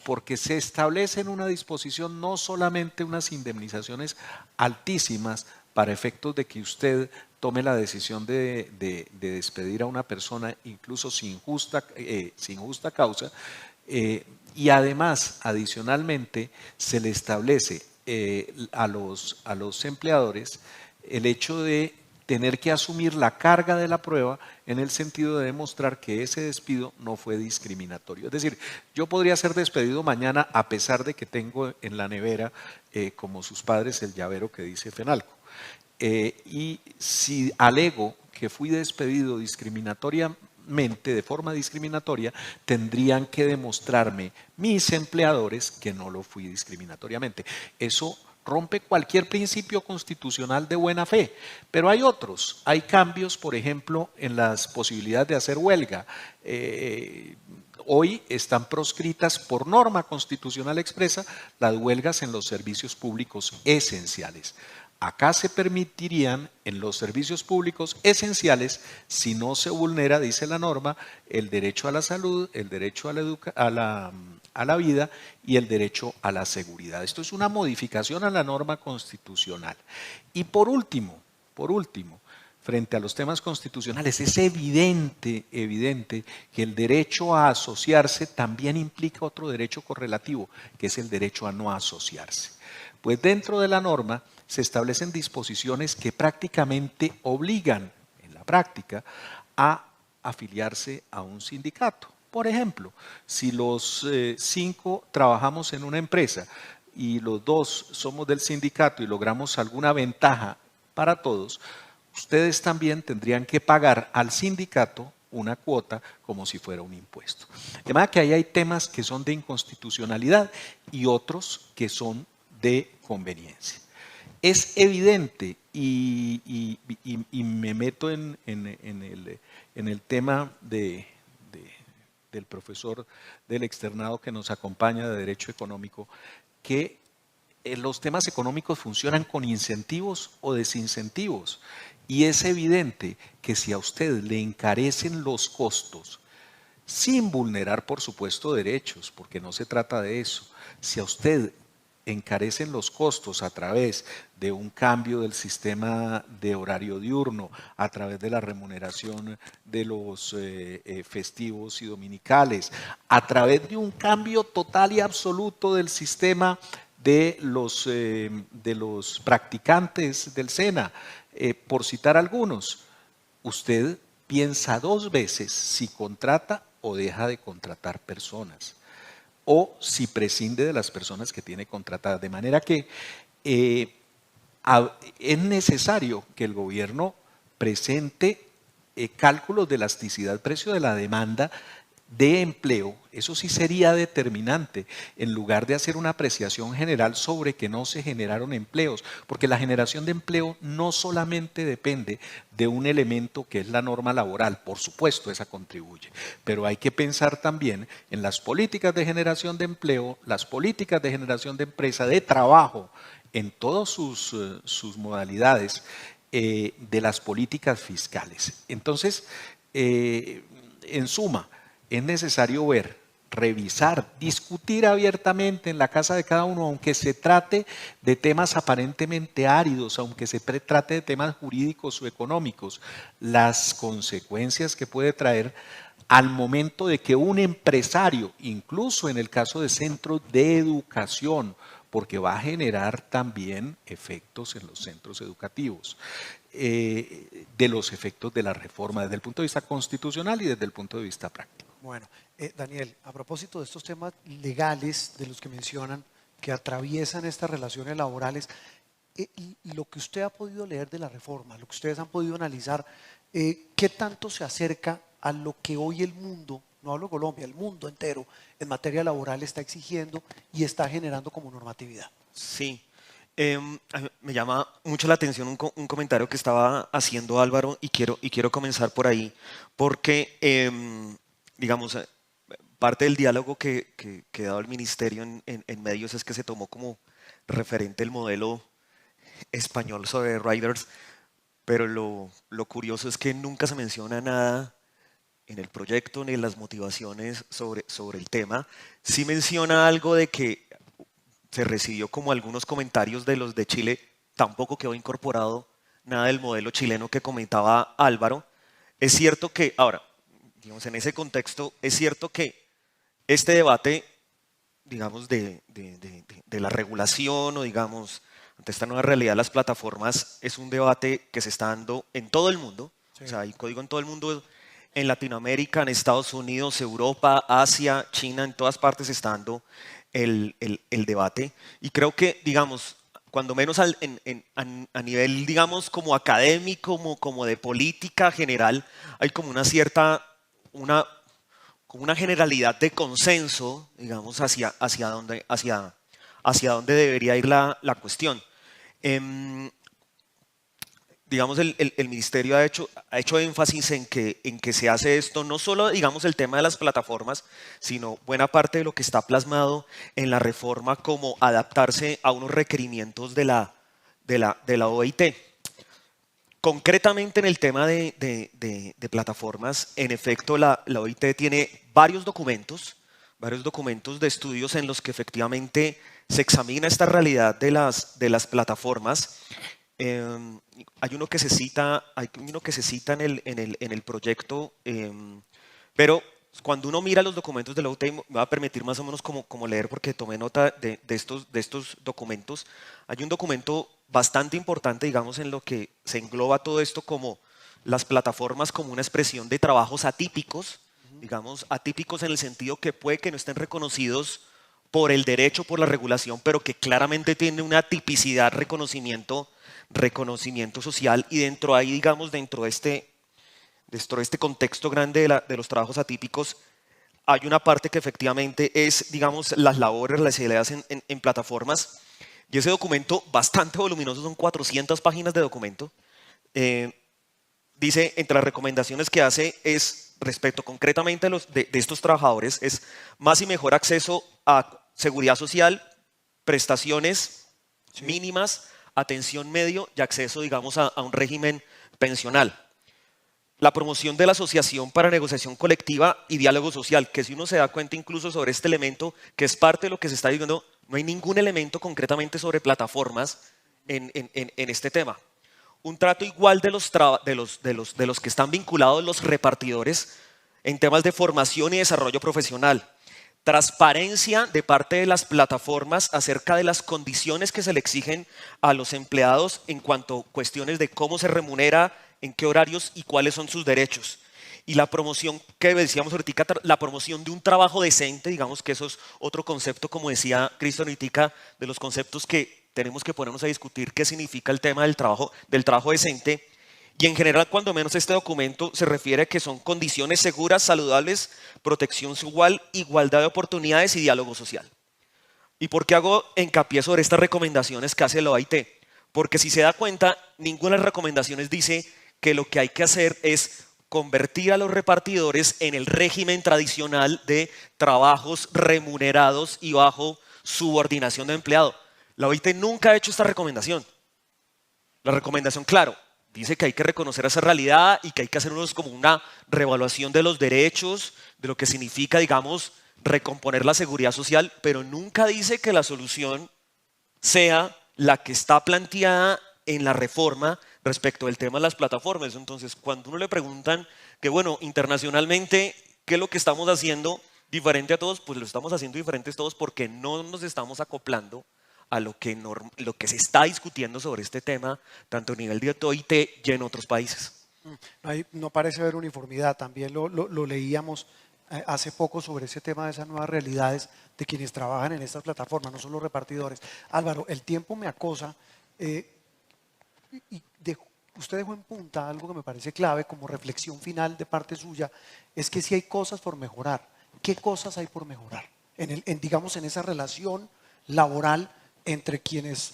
Porque se establece en una disposición no solamente unas indemnizaciones altísimas para efectos de que usted tome la decisión de despedir a una persona incluso sin justa causa, y además, adicionalmente, se le establece a los empleadores el hecho de tener que asumir la carga de la prueba en el sentido de demostrar que ese despido no fue discriminatorio. Es decir, yo podría ser despedido mañana a pesar de que tengo en la nevera, como sus padres, el llavero que dice Fenalco. Y si alego que fui despedido discriminatoriamente, de forma discriminatoria, tendrían que demostrarme mis empleadores que no lo fui discriminatoriamente. Eso rompe cualquier principio constitucional de buena fe, pero hay otros. Hay cambios, por ejemplo, en las posibilidades de hacer huelga. Hoy están proscritas por norma constitucional expresa las huelgas en los servicios públicos esenciales. Acá se permitirían en los servicios públicos esenciales si no se vulnera, dice la norma, el derecho a la salud, el derecho a la vida y el derecho a la seguridad. Esto es una modificación a la norma constitucional. Y por último, frente a los temas constitucionales, es evidente que el derecho a asociarse también implica otro derecho correlativo, que es el derecho a no asociarse. Pues dentro de la norma se establecen disposiciones que prácticamente obligan, en la práctica, a afiliarse a un sindicato. Por ejemplo, si los 5 trabajamos en una empresa y los 2 somos del sindicato y logramos alguna ventaja para todos, ustedes también tendrían que pagar al sindicato una cuota como si fuera un impuesto. De manera que ahí hay temas que son de inconstitucionalidad y otros que son de conveniencia. Es evidente, y me meto en el tema del profesor del externado que nos acompaña de Derecho Económico, que los temas económicos funcionan con incentivos o desincentivos. Y es evidente que si a usted le encarecen los costos, sin vulnerar, por supuesto, derechos, porque no se trata de eso, si a usted encarecen los costos a través de un cambio del sistema de horario diurno, a través de la remuneración de los festivos y dominicales, a través de un cambio total y absoluto del sistema de los practicantes del SENA, por citar algunos, usted piensa 2 veces si contrata o deja de contratar personas, o si prescinde de las personas que tiene contratadas. De manera que es necesario que el gobierno presente cálculos de elasticidad precio de la demanda de empleo. Eso sí sería determinante, en lugar de hacer una apreciación general sobre que no se generaron empleos, porque la generación de empleo no solamente depende de un elemento que es la norma laboral, por supuesto esa contribuye, pero hay que pensar también en las políticas de generación de empleo, las políticas de generación de empresa, de trabajo, en todas sus modalidades, de las políticas fiscales. Entonces, en suma, es necesario ver, revisar, discutir abiertamente en la casa de cada uno, aunque se trate de temas aparentemente áridos, aunque se trate de temas jurídicos o económicos, las consecuencias que puede traer al momento de que un empresario, incluso en el caso de centros de educación, porque va a generar también efectos en los centros educativos, de los efectos de la reforma desde el punto de vista constitucional y desde el punto de vista práctico. Bueno, Daniel, a propósito de estos temas legales de los que mencionan, que atraviesan estas relaciones laborales, lo que usted ha podido leer de la reforma, lo que ustedes han podido analizar, ¿qué tanto se acerca a lo que hoy el mundo, no hablo de Colombia, el mundo entero en materia laboral está exigiendo y está generando como normatividad? Sí. Me llama mucho la atención un comentario que estaba haciendo Álvaro y quiero comenzar por ahí, porque, digamos, parte del diálogo que ha dado el ministerio en medios es que se tomó como referente el modelo español sobre riders, pero lo curioso es que nunca se menciona nada en el proyecto ni en las motivaciones sobre el tema. Sí menciona algo de que se recibió como algunos comentarios de los de Chile, tampoco quedó incorporado nada del modelo chileno que comentaba Álvaro. Es cierto que, ahora, digamos, en ese contexto, es cierto que este debate, digamos, de la regulación o, digamos, ante esta nueva realidad de las plataformas, es un debate que se está dando en todo el mundo. O sea, hay código en todo el mundo, en Latinoamérica, en Estados Unidos, Europa, Asia, China, en todas partes se está dando el debate. Y creo que, digamos, cuando menos a nivel, digamos, como académico, como de política general, hay como una cierta, como una generalidad de consenso, digamos, hacia dónde debería ir la cuestión. Digamos, el ministerio ha hecho énfasis en que se hace esto, no solo, digamos, el tema de las plataformas, sino buena parte de lo que está plasmado en la reforma como adaptarse a unos requerimientos de la OIT. Concretamente en el tema de plataformas, en efecto, la OIT tiene varios documentos de estudios en los que efectivamente se examina esta realidad de las plataformas. Hay uno que se cita en el proyecto, pero cuando uno mira los documentos de la OIT, me va a permitir más o menos como leer porque tomé nota de estos documentos. Hay un documento bastante importante, digamos, en lo que se engloba todo esto como las plataformas como una expresión de trabajos atípicos, digamos, atípicos en el sentido que puede que no estén reconocidos por el derecho, por la regulación, pero que claramente tiene una tipicidad, reconocimiento social, y dentro ahí, digamos, dentro de este contexto grande de los trabajos atípicos, hay una parte que efectivamente es, digamos, las labores, las ideas en plataformas, y ese documento bastante voluminoso, son 400 páginas de documento, dice, entre las recomendaciones que hace es, respecto concretamente de estos trabajadores, es más y mejor acceso a seguridad social, prestaciones mínimas, atención medio y acceso, digamos, a un régimen pensional. La promoción de la asociación para negociación colectiva y diálogo social, que si uno se da cuenta incluso sobre este elemento, que es parte de lo que se está diciendo, no hay ningún elemento concretamente sobre plataformas en este tema. Un trato igual de los que están vinculados los repartidores en temas de formación y desarrollo profesional. Transparencia de parte de las plataformas acerca de las condiciones que se le exigen a los empleados en cuanto a cuestiones de cómo se remunera, en qué horarios y cuáles son sus derechos. Y la promoción que decíamos ahorita, la promoción de un trabajo decente, digamos que eso es otro concepto, como decía Cristian ahorita, de los conceptos que tenemos que ponernos a discutir qué significa el tema del trabajo decente. Y en general, cuando menos este documento se refiere a que son condiciones seguras, saludables, protección igual, igualdad de oportunidades y diálogo social. ¿Y por qué hago hincapié sobre estas recomendaciones que hace la OIT? Porque si se da cuenta, ninguna de las recomendaciones dice que lo que hay que hacer es convertir a los repartidores en el régimen tradicional de trabajos remunerados y bajo subordinación de empleado. La OIT nunca ha hecho esta recomendación. La recomendación, claro, dice que hay que reconocer esa realidad y que hay que hacer como una reevaluación de los derechos, de lo que significa, digamos, recomponer la seguridad social, pero nunca dice que la solución sea la que está planteada en la reforma respecto del tema de las plataformas. Entonces, cuando uno le preguntan que, bueno, internacionalmente, ¿qué es lo que estamos haciendo diferente a todos? Pues lo estamos haciendo diferentes todos porque no nos estamos acoplando a lo que se está discutiendo sobre este tema, tanto a nivel de OIT y en otros países. No parece haber uniformidad, también lo leíamos hace poco sobre ese tema de esas nuevas realidades de quienes trabajan en estas plataformas, no solo repartidores. Álvaro, el tiempo me acosa y usted dejó en punta algo que me parece clave como reflexión final de parte suya, es que si hay cosas por mejorar. ¿Qué cosas hay por mejorar? Digamos, en esa relación laboral entre quienes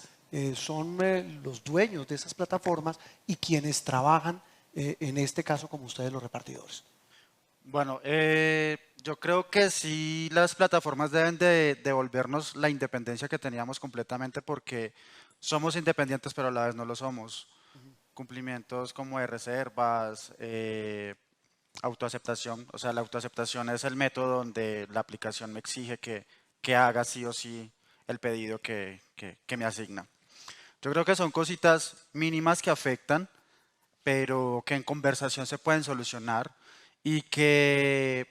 son los dueños de esas plataformas y quienes trabajan, en este caso como ustedes los repartidores. Bueno, yo creo que sí las plataformas deben de devolvernos la independencia que teníamos completamente porque somos independientes, pero a la vez no lo somos. Cumplimientos como de reservas, autoaceptación. O sea, la autoaceptación es el método donde la aplicación me exige que haga sí o sí el pedido que me asigna. Yo creo que son cositas mínimas que afectan, pero que en conversación se pueden solucionar y que,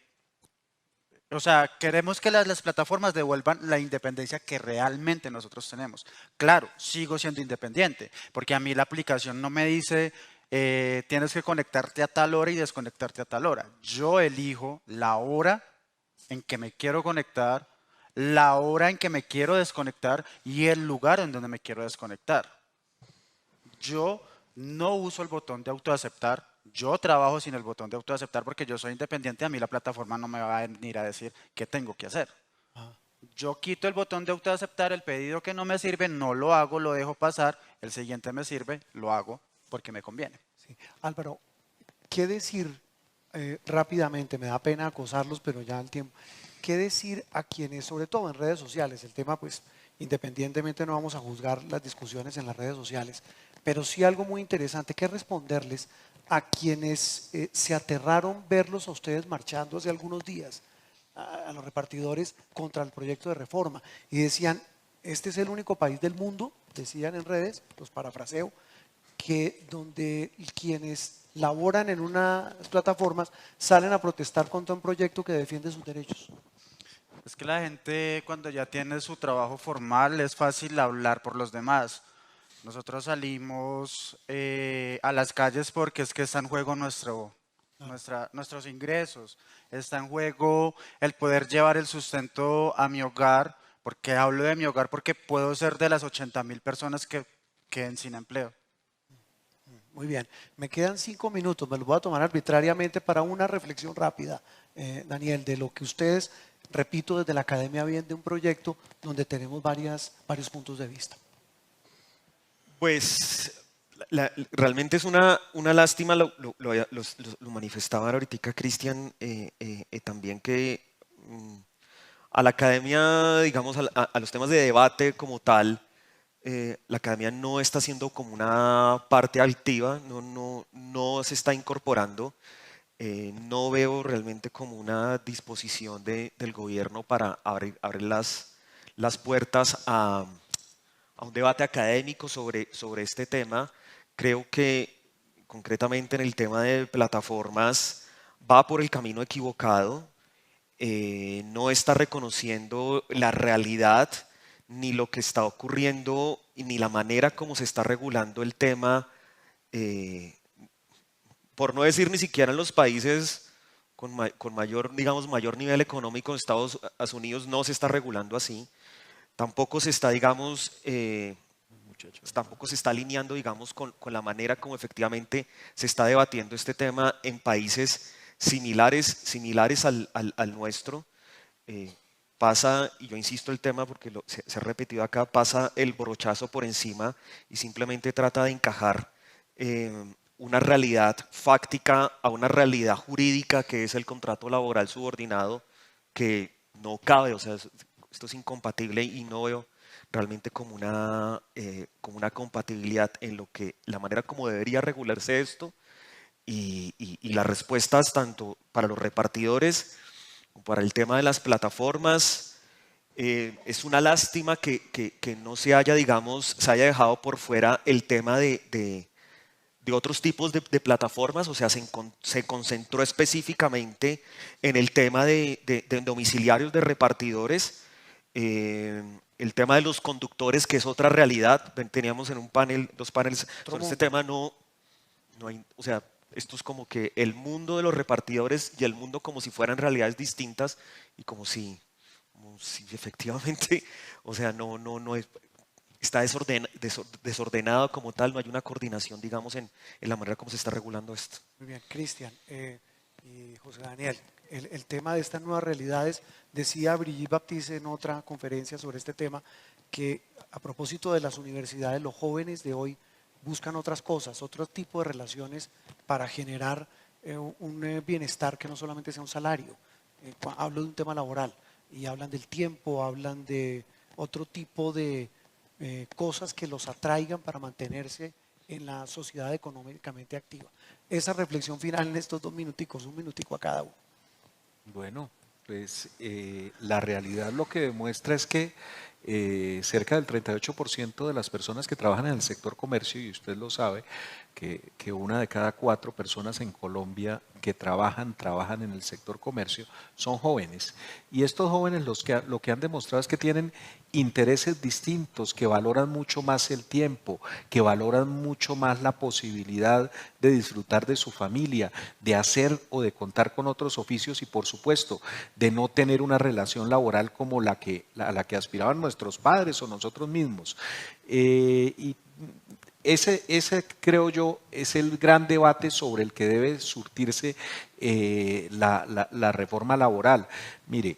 o sea, queremos que las plataformas devuelvan la independencia que realmente nosotros tenemos. Claro, sigo siendo independiente, porque a mí la aplicación no me dice tienes que conectarte a tal hora y desconectarte a tal hora. Yo elijo la hora en que me quiero conectar, la hora en que me quiero desconectar y el lugar en donde me quiero desconectar. Yo no uso el botón de autoaceptar. Yo trabajo sin el botón de autoaceptar porque yo soy independiente. A mí la plataforma no me va a venir a decir qué tengo que hacer. Yo quito el botón de autoaceptar, el pedido que no me sirve, no lo hago, lo dejo pasar. El siguiente me sirve, lo hago porque me conviene. Sí. Álvaro, ¿qué decir rápidamente? Me da pena acosarlos, pero ya el tiempo. ¿Qué decir a quienes, sobre todo en redes sociales? El tema, pues, independientemente no vamos a juzgar las discusiones en las redes sociales, pero sí algo muy interesante que responderles a quienes se aterraron verlos a ustedes marchando hace algunos días, a los repartidores contra el proyecto de reforma. Y decían, este es el único país del mundo, decían en redes, los parafraseo, que donde quienes laboran en unas plataformas salen a protestar contra un proyecto que defiende sus derechos. Es que la gente cuando ya tiene su trabajo formal es fácil hablar por los demás. Nosotros salimos a las calles porque es que está en juego nuestros ingresos, está en juego el poder llevar el sustento a mi hogar. Porque hablo de mi hogar porque puedo ser de las 80.000 personas que queden sin empleo. Muy bien, me quedan 5 minutos, me los voy a tomar arbitrariamente para una reflexión rápida, Daniel, de lo que ustedes, repito, desde la academia vienen de un proyecto donde tenemos varios puntos de vista. Pues realmente es una lástima, lo manifestaba ahorita Cristian, también que a la academia, digamos, a los temas de debate como tal, la academia no está siendo como una parte activa, no se está incorporando. No veo realmente como una disposición del gobierno para abrir las puertas a un debate académico sobre este tema. Creo que concretamente en el tema de plataformas va por el camino equivocado. No está reconociendo la realidad ni lo que está ocurriendo ni la manera como se está regulando el tema, por no decir ni siquiera en los países con mayor, digamos, mayor nivel económico. En Estados Unidos no se está regulando así. Tampoco se está, digamos, tampoco se está alineando, digamos, con la manera como efectivamente se está debatiendo este tema en países similares al nuestro. Pasa, y yo insisto el tema porque se ha repetido acá, pasa el brochazo por encima y simplemente trata de encajar una realidad fáctica a una realidad jurídica que es el contrato laboral subordinado, que no cabe, o sea, esto es incompatible y no veo realmente como una compatibilidad en la manera como debería regularse esto y las respuestas tanto para los repartidores como para el tema de las plataformas. Es una lástima que no se haya, digamos, se haya dejado por fuera el tema de otros tipos de plataformas, o sea, se concentró específicamente en el tema de domiciliarios de repartidores, el tema de los conductores, que es otra realidad. Teníamos en un panel, 2 paneles sobre este tema, no hay, o sea, esto es como que el mundo de los repartidores y el mundo como si fueran realidades distintas y como si efectivamente, o sea, no es, está desordenado como tal, no hay una coordinación, digamos, en la manera como se está regulando esto. Muy bien, Cristian y José Daniel, el tema de estas nuevas realidades, decía Brigitte Baptiste en otra conferencia sobre este tema, que a propósito de las universidades, los jóvenes de hoy buscan otras cosas, otro tipo de relaciones para generar un bienestar que no solamente sea un salario. Hablo de un tema laboral y hablan del tiempo, hablan de otro tipo de cosas que los atraigan para mantenerse en la sociedad económicamente activa. Esa reflexión final en estos 2 minuticos, 1 minutico a cada uno. Bueno, pues la realidad lo que demuestra es que cerca del 38% de las personas que trabajan en el sector comercio, y usted lo sabe, que 1 de cada 4 personas en Colombia que trabajan en el sector comercio son jóvenes. Y estos jóvenes lo que han demostrado es que tienen intereses distintos, que valoran mucho más el tiempo, que valoran mucho más la posibilidad de disfrutar de su familia, de hacer o de contar con otros oficios y, por supuesto, de no tener una relación laboral como a la que aspiraban nuestros padres o nosotros mismos. Y ese creo yo es el gran debate sobre el que debe surtirse la reforma laboral. Mire,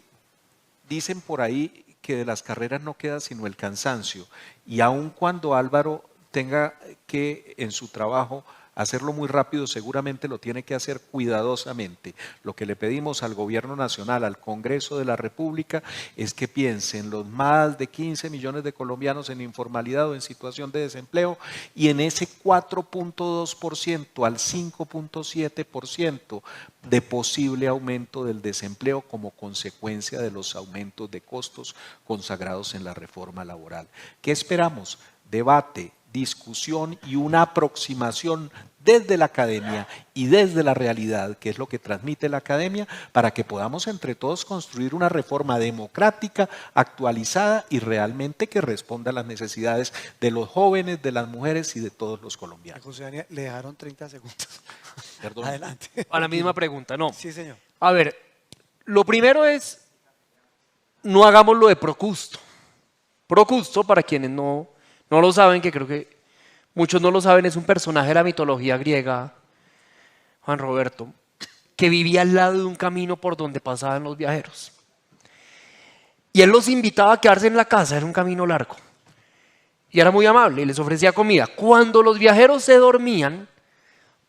dicen por ahí que de las carreras no queda sino el cansancio, y aun cuando Álvaro tenga que en su trabajo hacerlo muy rápido, seguramente lo tiene que hacer cuidadosamente. Lo que le pedimos al Gobierno Nacional, al Congreso de la República, es que piensen los más de 15 millones de colombianos en informalidad o en situación de desempleo, y en ese 4.2% al 5.7% de posible aumento del desempleo como consecuencia de los aumentos de costos consagrados en la reforma laboral. ¿Qué esperamos? Debate, discusión y una aproximación desde la academia y desde la realidad, que es lo que transmite la academia, para que podamos entre todos construir una reforma democrática, actualizada y realmente que responda a las necesidades de los jóvenes, de las mujeres y de todos los A colombianos. José Daniel, le dejaron 30 segundos. Perdón. Adelante. A la misma pregunta, no. Sí, señor. A ver, lo primero es, no hagamos lo de Procusto. Procusto, para quienes no lo saben, que creo que muchos no lo saben, es un personaje de la mitología griega, Juan Roberto, que vivía al lado de un camino por donde pasaban los viajeros. Y él los invitaba a quedarse en la casa, era un camino largo. Y era muy amable y les ofrecía comida. Cuando los viajeros se dormían,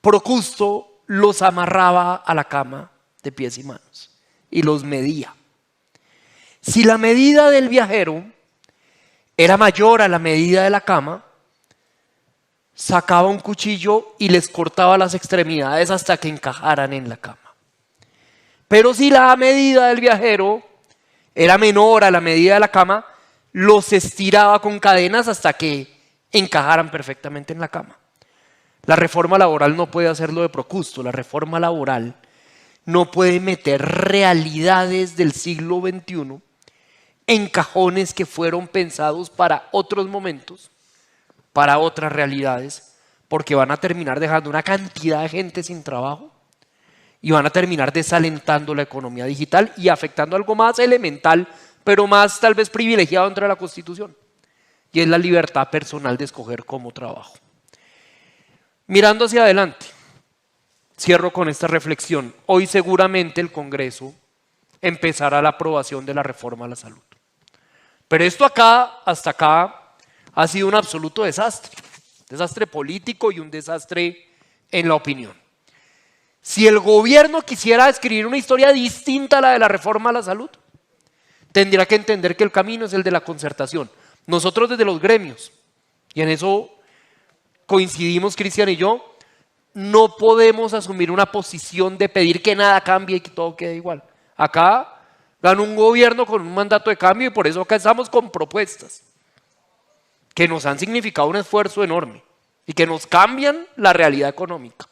Procusto los amarraba a la cama de pies y manos y los medía. Si la medida del viajero era mayor a la medida de la cama, sacaba un cuchillo y les cortaba las extremidades hasta que encajaran en la cama. Pero si la medida del viajero era menor a la medida de la cama, los estiraba con cadenas hasta que encajaran perfectamente en la cama. La reforma laboral no puede hacerlo de Procusto. La reforma laboral no puede meter realidades del siglo XXI en cajones que fueron pensados para otros momentos, para otras realidades, porque van a terminar dejando una cantidad de gente sin trabajo y van a terminar desalentando la economía digital y afectando algo más elemental, pero más tal vez privilegiado dentro de la Constitución, y es la libertad personal de escoger cómo trabajo. Mirando hacia adelante, cierro con esta reflexión. Hoy seguramente el Congreso empezará la aprobación de la reforma a la salud. Pero esto hasta acá, ha sido un absoluto desastre. Desastre político y un desastre en la opinión. Si el gobierno quisiera escribir una historia distinta a la de la reforma a la salud, tendría que entender que el camino es el de la concertación. Nosotros desde los gremios, y en eso coincidimos Cristian y yo, no podemos asumir una posición de pedir que nada cambie y que todo quede igual. Acá gana un gobierno con un mandato de cambio y por eso acá estamos con propuestas que nos han significado un esfuerzo enorme y que nos cambian la realidad económica.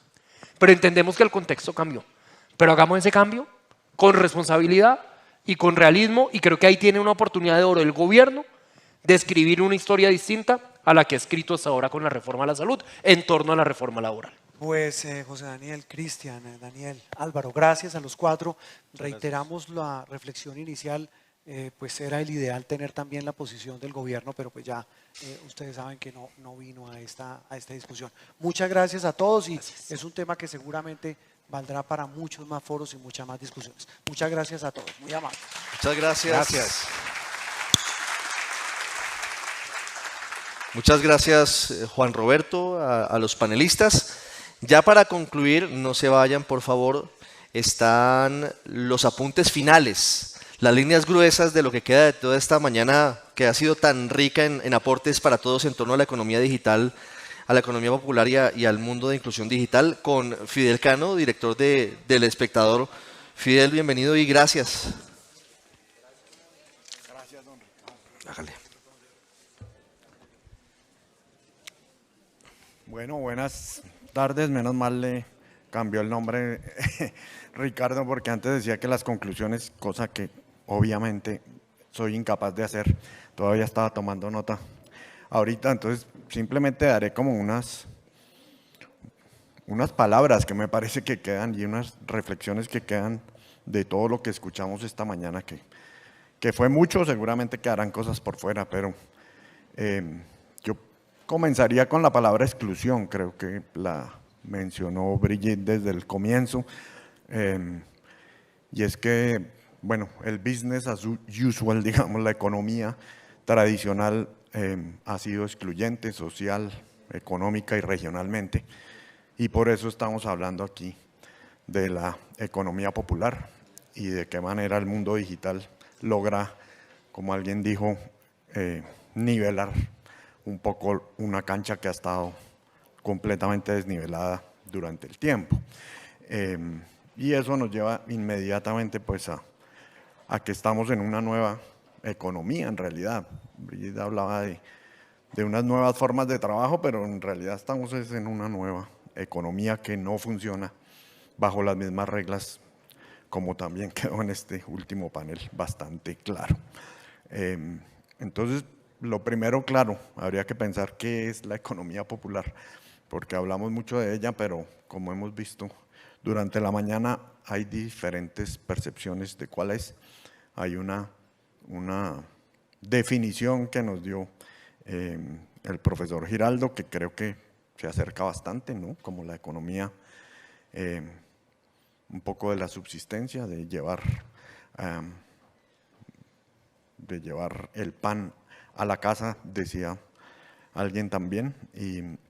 Pero entendemos que el contexto cambió. Pero hagamos ese cambio con responsabilidad y con realismo, y creo que ahí tiene una oportunidad de oro el gobierno de escribir una historia distinta a la que ha escrito hasta ahora con la reforma a la salud en torno a la reforma laboral. Pues José Daniel, Cristian, Daniel, Álvaro, gracias a los 4. Reiteramos la reflexión inicial, pues era el ideal tener también la posición del gobierno, pero pues ya ustedes saben que no vino a esta discusión. Muchas gracias a todos y es un tema que seguramente valdrá para muchos más foros y muchas más discusiones. Muchas gracias a todos, muy amables. Muchas gracias. Gracias. Muchas gracias, Juan Roberto, a los panelistas. Ya para concluir, no se vayan, por favor, están los apuntes finales. las líneas gruesas de lo que queda de toda esta mañana que ha sido tan rica en aportes para todos en torno a la economía digital, a la economía popular y al mundo de inclusión digital, con Fidel Cano, director del Espectador. Fidel, bienvenido y gracias. Gracias, don Ricardo. Hágale. Bueno, buenas tardes. Menos mal le cambió el nombre Ricardo, porque antes decía que las conclusiones, cosa que obviamente soy incapaz de hacer. Todavía estaba tomando nota ahorita, entonces simplemente daré como unas palabras que me parece que quedan y unas reflexiones que quedan de todo lo que escuchamos esta mañana, que fue mucho, seguramente quedarán cosas por fuera, pero yo comenzaría con la palabra exclusión. Creo que la mencionó Brigitte desde el comienzo, y es que, bueno, el business as usual, digamos, la economía tradicional ha sido excluyente social, económica y regionalmente, y por eso estamos hablando aquí de la economía popular y de qué manera el mundo digital logra, como alguien dijo, nivelar un poco una cancha que ha estado completamente desnivelada durante el tiempo. Y eso nos lleva inmediatamente pues a que estamos en una nueva economía en realidad. Brigitte hablaba de unas nuevas formas de trabajo, pero en realidad estamos en una nueva economía que no funciona bajo las mismas reglas, como también quedó en este último panel bastante claro. Entonces, lo primero, claro, habría que pensar qué es la economía popular, porque hablamos mucho de ella, pero como hemos visto durante la mañana hay diferentes percepciones de cuál es. Hay una definición que nos dio el profesor Giraldo, que creo que se acerca bastante, ¿no? Como la economía un poco de la subsistencia, de llevar el pan a la casa, decía alguien también,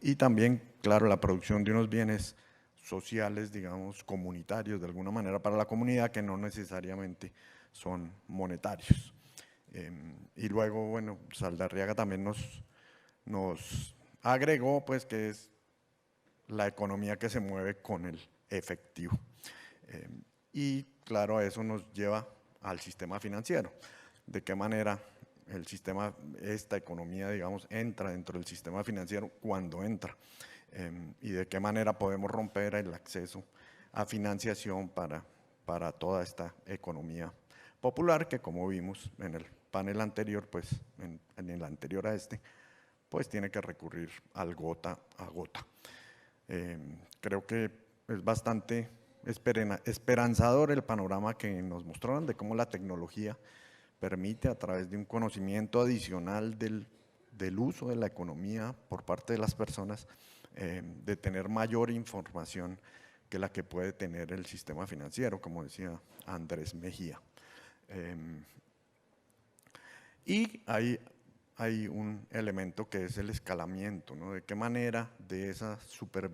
y también, claro, la producción de unos bienes sociales, digamos, comunitarios, de alguna manera para la comunidad, que no necesariamente son monetarios. Y luego, bueno, Saldarriaga también nos agregó, pues, que es la economía que se mueve con el efectivo. Y claro, a eso nos lleva al sistema financiero. De qué manera el sistema, esta economía, digamos, entra dentro del sistema financiero cuando entra. Y de qué manera podemos romper el acceso a financiación para toda esta economía popular, que como vimos en el panel anterior, pues en el anterior a este, pues tiene que recurrir al gota a gota. Creo que es bastante esperanzador el panorama que nos mostraron de cómo la tecnología permite, a través de un conocimiento adicional del uso de la economía por parte de las personas, de tener mayor información que la que puede tener el sistema financiero, como decía Andrés Mejía. Y hay un elemento que es el escalamiento, ¿no? De qué manera de esa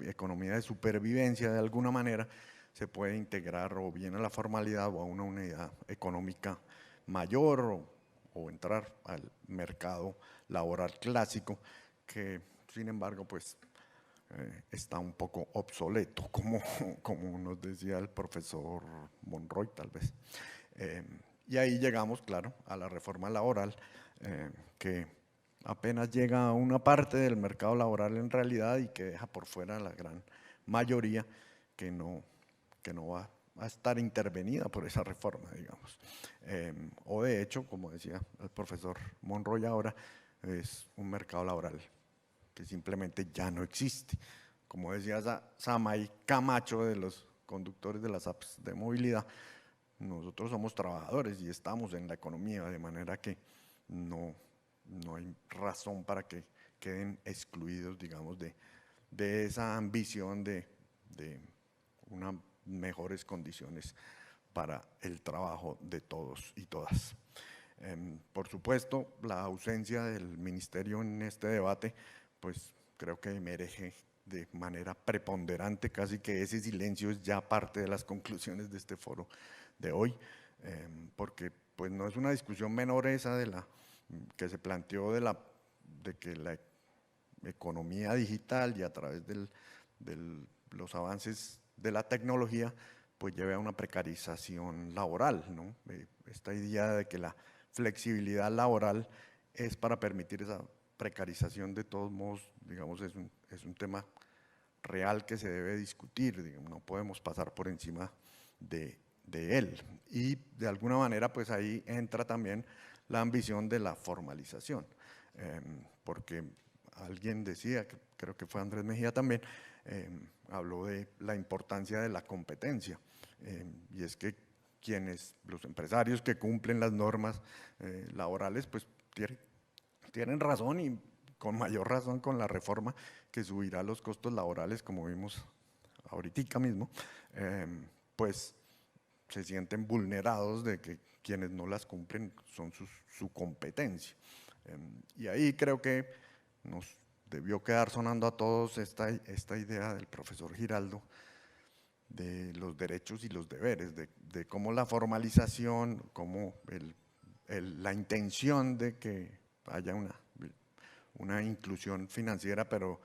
economía de supervivencia, de alguna manera, se puede integrar o bien a la formalidad o a una unidad económica mayor, o entrar al mercado laboral clásico, que sin embargo pues está un poco obsoleto, como nos decía el profesor Monroy tal vez. Y ahí llegamos, claro, a la reforma laboral, que apenas llega a una parte del mercado laboral en realidad y que deja por fuera a la gran mayoría que no va a estar intervenida por esa reforma, digamos. O de hecho, como decía el profesor Monroy ahora, es un mercado laboral que simplemente ya no existe. Como decía Samay Camacho, de los conductores de las apps de movilidad, nosotros somos trabajadores y estamos en la economía, de manera que no hay razón para que queden excluidos, digamos, de esa ambición de unas mejores condiciones para el trabajo de todos y todas. Por supuesto, la ausencia del ministerio en este debate, pues creo que merece de manera preponderante, casi que ese silencio es ya parte de las conclusiones de este foro de hoy. porque pues no es una discusión menor esa que se planteó de que la economía digital y a través de los avances de la tecnología pues lleve a una precarización laboral, ¿no? Esta idea de que la flexibilidad laboral es para permitir esa precarización, de todos modos, digamos, es un tema real que se debe discutir, digamos, no podemos pasar por encima de él. Y de alguna manera, pues ahí entra también la ambición de la formalización, porque alguien decía, creo que fue Andrés Mejía también, habló de la importancia de la competencia, y es que los empresarios que cumplen las normas laborales, pues tienen razón, y con mayor razón con la reforma que subirá los costos laborales, como vimos ahorita mismo, pues se sienten vulnerados de que quienes no las cumplen son su competencia. Y ahí creo que nos debió quedar sonando a todos esta idea del profesor Giraldo de los derechos y los deberes, de cómo la formalización, cómo la intención de que haya una inclusión financiera, pero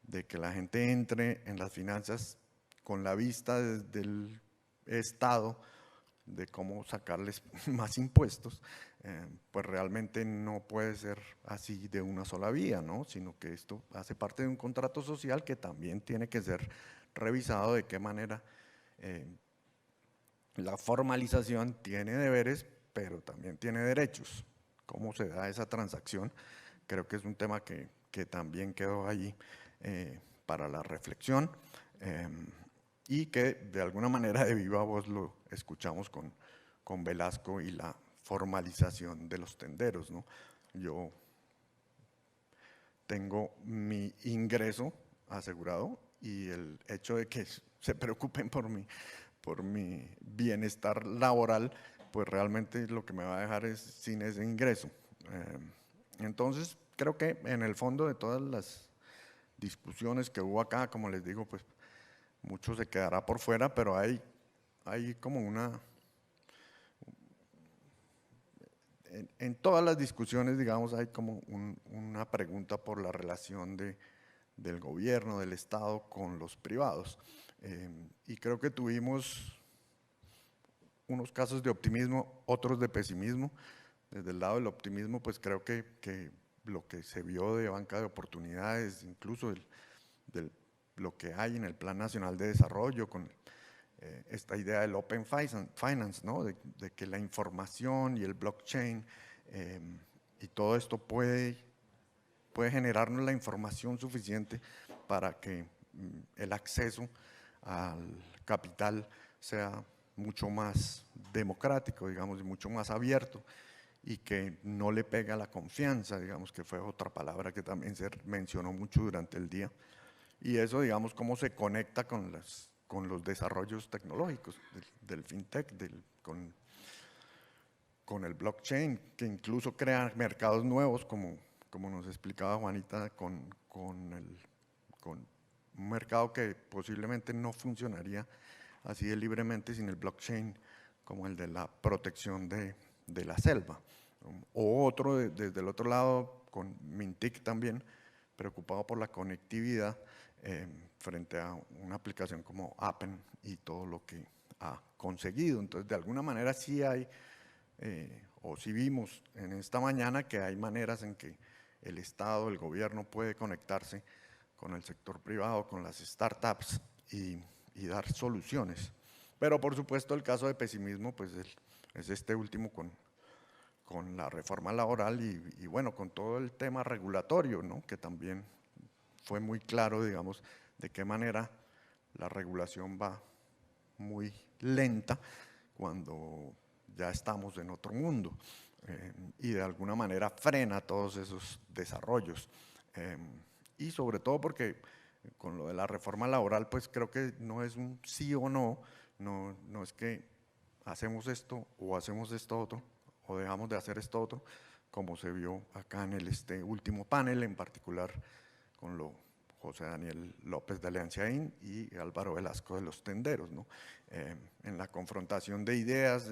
de que la gente entre en las finanzas con la vista desde el Estado de cómo sacarles más impuestos, pues realmente no puede ser así de una sola vía, ¿no? Sino que esto hace parte de un contrato social que también tiene que ser revisado de qué manera la formalización tiene deberes, pero también tiene derechos. ¿Cómo se da esa transacción? Creo que es un tema que también quedó allí para la reflexión, y que de alguna manera de viva voz lo escuchamos con Velasco y la formalización de los tenderos, ¿no? Yo tengo mi ingreso asegurado, y el hecho de que se preocupen por mi bienestar laboral, pues realmente lo que me va a dejar es sin ese ingreso. Entonces, creo que en el fondo de todas las discusiones que hubo acá, como les digo, pues mucho se quedará por fuera, pero hay como en todas las discusiones, digamos, hay como una pregunta por la relación del gobierno, del Estado con los privados. Y creo que tuvimos unos casos de optimismo, otros de pesimismo. Desde el lado del optimismo, pues creo que lo que se vio de banca de oportunidades, incluso lo que hay en el Plan Nacional de Desarrollo, con esta idea del Open Finance, ¿no? de que la información y el blockchain y todo esto puede generarnos la información suficiente para que el acceso al capital sea mucho más democrático, digamos, y mucho más abierto, y que no le pega la confianza, digamos, que fue otra palabra que también se mencionó mucho durante el día. Y eso, digamos, cómo se conecta con los desarrollos tecnológicos del fintech, con el blockchain, que incluso crea mercados nuevos, como nos explicaba Juanita, con un mercado que posiblemente no funcionaría así de libremente sin el blockchain, como el de la protección de la selva. O otro, desde el otro lado, con Mintic también, preocupado por la conectividad frente a una aplicación como Appen y todo lo que ha conseguido. Entonces, de alguna manera sí hay, o sí vimos en esta mañana que hay maneras en que el Estado, el gobierno puede conectarse con el sector privado, con las startups y dar soluciones. Pero por supuesto el caso de pesimismo pues es este último con la reforma laboral y bueno, con todo el tema regulatorio, ¿no? Que también fue muy claro, digamos, de qué manera la regulación va muy lenta cuando ya estamos en otro mundo, y de alguna manera frena todos esos desarrollos. Y sobre todo porque con lo de la reforma laboral, pues creo que no es un sí o no, no es que hacemos esto o hacemos esto otro, o dejamos de hacer esto otro, como se vio acá en este último panel, en particular con lo José Daniel López de Leanciaín y Álvaro Velasco de los Tenderos, ¿no? En la confrontación de ideas,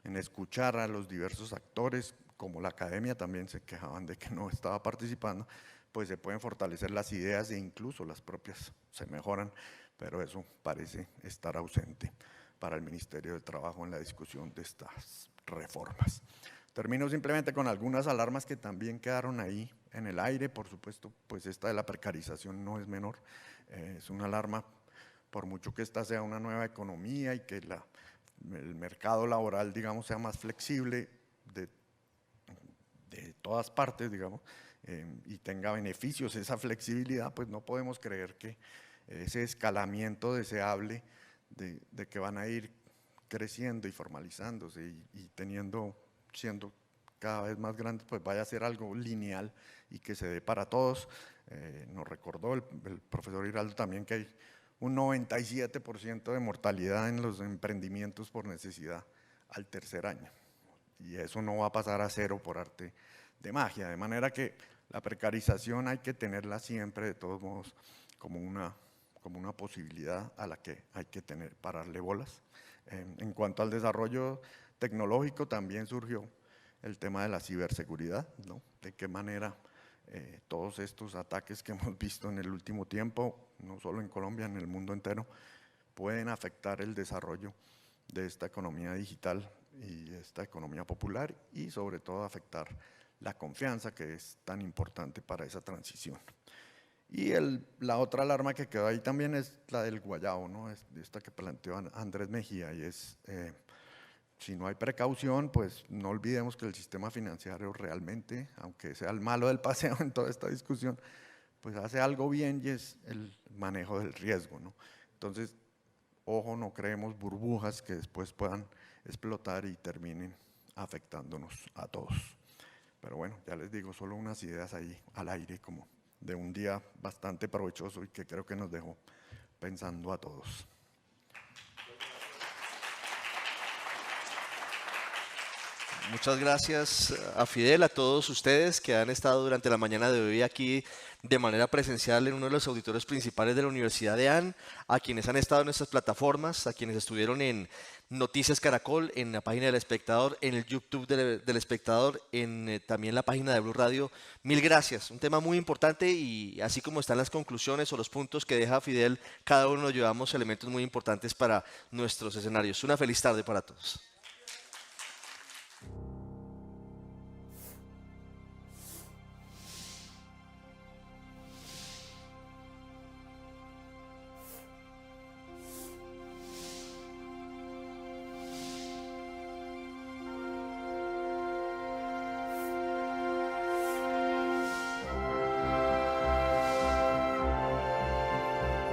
en escuchar a los diversos actores, como la academia también se quejaban de que no estaba participando, pues se pueden fortalecer las ideas e incluso las propias se mejoran, pero eso parece estar ausente para el Ministerio de Trabajo en la discusión de estas reformas. Termino simplemente con algunas alarmas que también quedaron ahí en el aire. Por supuesto, pues esta de la precarización no es menor, es una alarma, por mucho que esta sea una nueva economía y que el mercado laboral, digamos, sea más flexible de todas partes, digamos, y tenga beneficios esa flexibilidad, pues no podemos creer que ese escalamiento deseable de que van a ir creciendo y formalizándose y siendo cada vez más grandes, pues vaya a ser algo lineal y que se dé para todos. Nos recordó el profesor Hiraldo también que hay un 97% de mortalidad en los emprendimientos por necesidad al tercer año. Y eso no va a pasar a cero por arte de magia, de manera que la precarización hay que tenerla siempre, de todos modos, como una posibilidad a la que hay que pararle bolas. En cuanto al desarrollo tecnológico, también surgió el tema de la ciberseguridad, ¿no? De qué manera todos estos ataques que hemos visto en el último tiempo, no solo en Colombia, en el mundo entero, pueden afectar el desarrollo de esta economía digital y esta economía popular y sobre todo afectar la confianza que es tan importante para esa transición. Y la otra alarma que quedó ahí también es la del guayabo, ¿no? Esta que planteó Andrés Mejía, y es, si no hay precaución, pues no olvidemos que el sistema financiero realmente, aunque sea el malo del paseo en toda esta discusión, pues hace algo bien y es el manejo del riesgo, ¿no? Entonces, ojo, no creemos burbujas que después puedan explotar y terminen afectándonos a todos. Pero bueno, ya les digo, solo unas ideas ahí al aire como de un día bastante provechoso y que creo que nos dejó pensando a todos. Muchas gracias a Fidel, a todos ustedes que han estado durante la mañana de hoy aquí de manera presencial en uno de los auditorios principales de la Universidad de AN, a quienes han estado en nuestras plataformas, a quienes estuvieron en Noticias Caracol, en la página del Espectador, en el YouTube del Espectador, en también la página de Blue Radio. Mil gracias, un tema muy importante y así como están las conclusiones o los puntos que deja Fidel, cada uno nos llevamos elementos muy importantes para nuestros escenarios. Una feliz tarde para todos.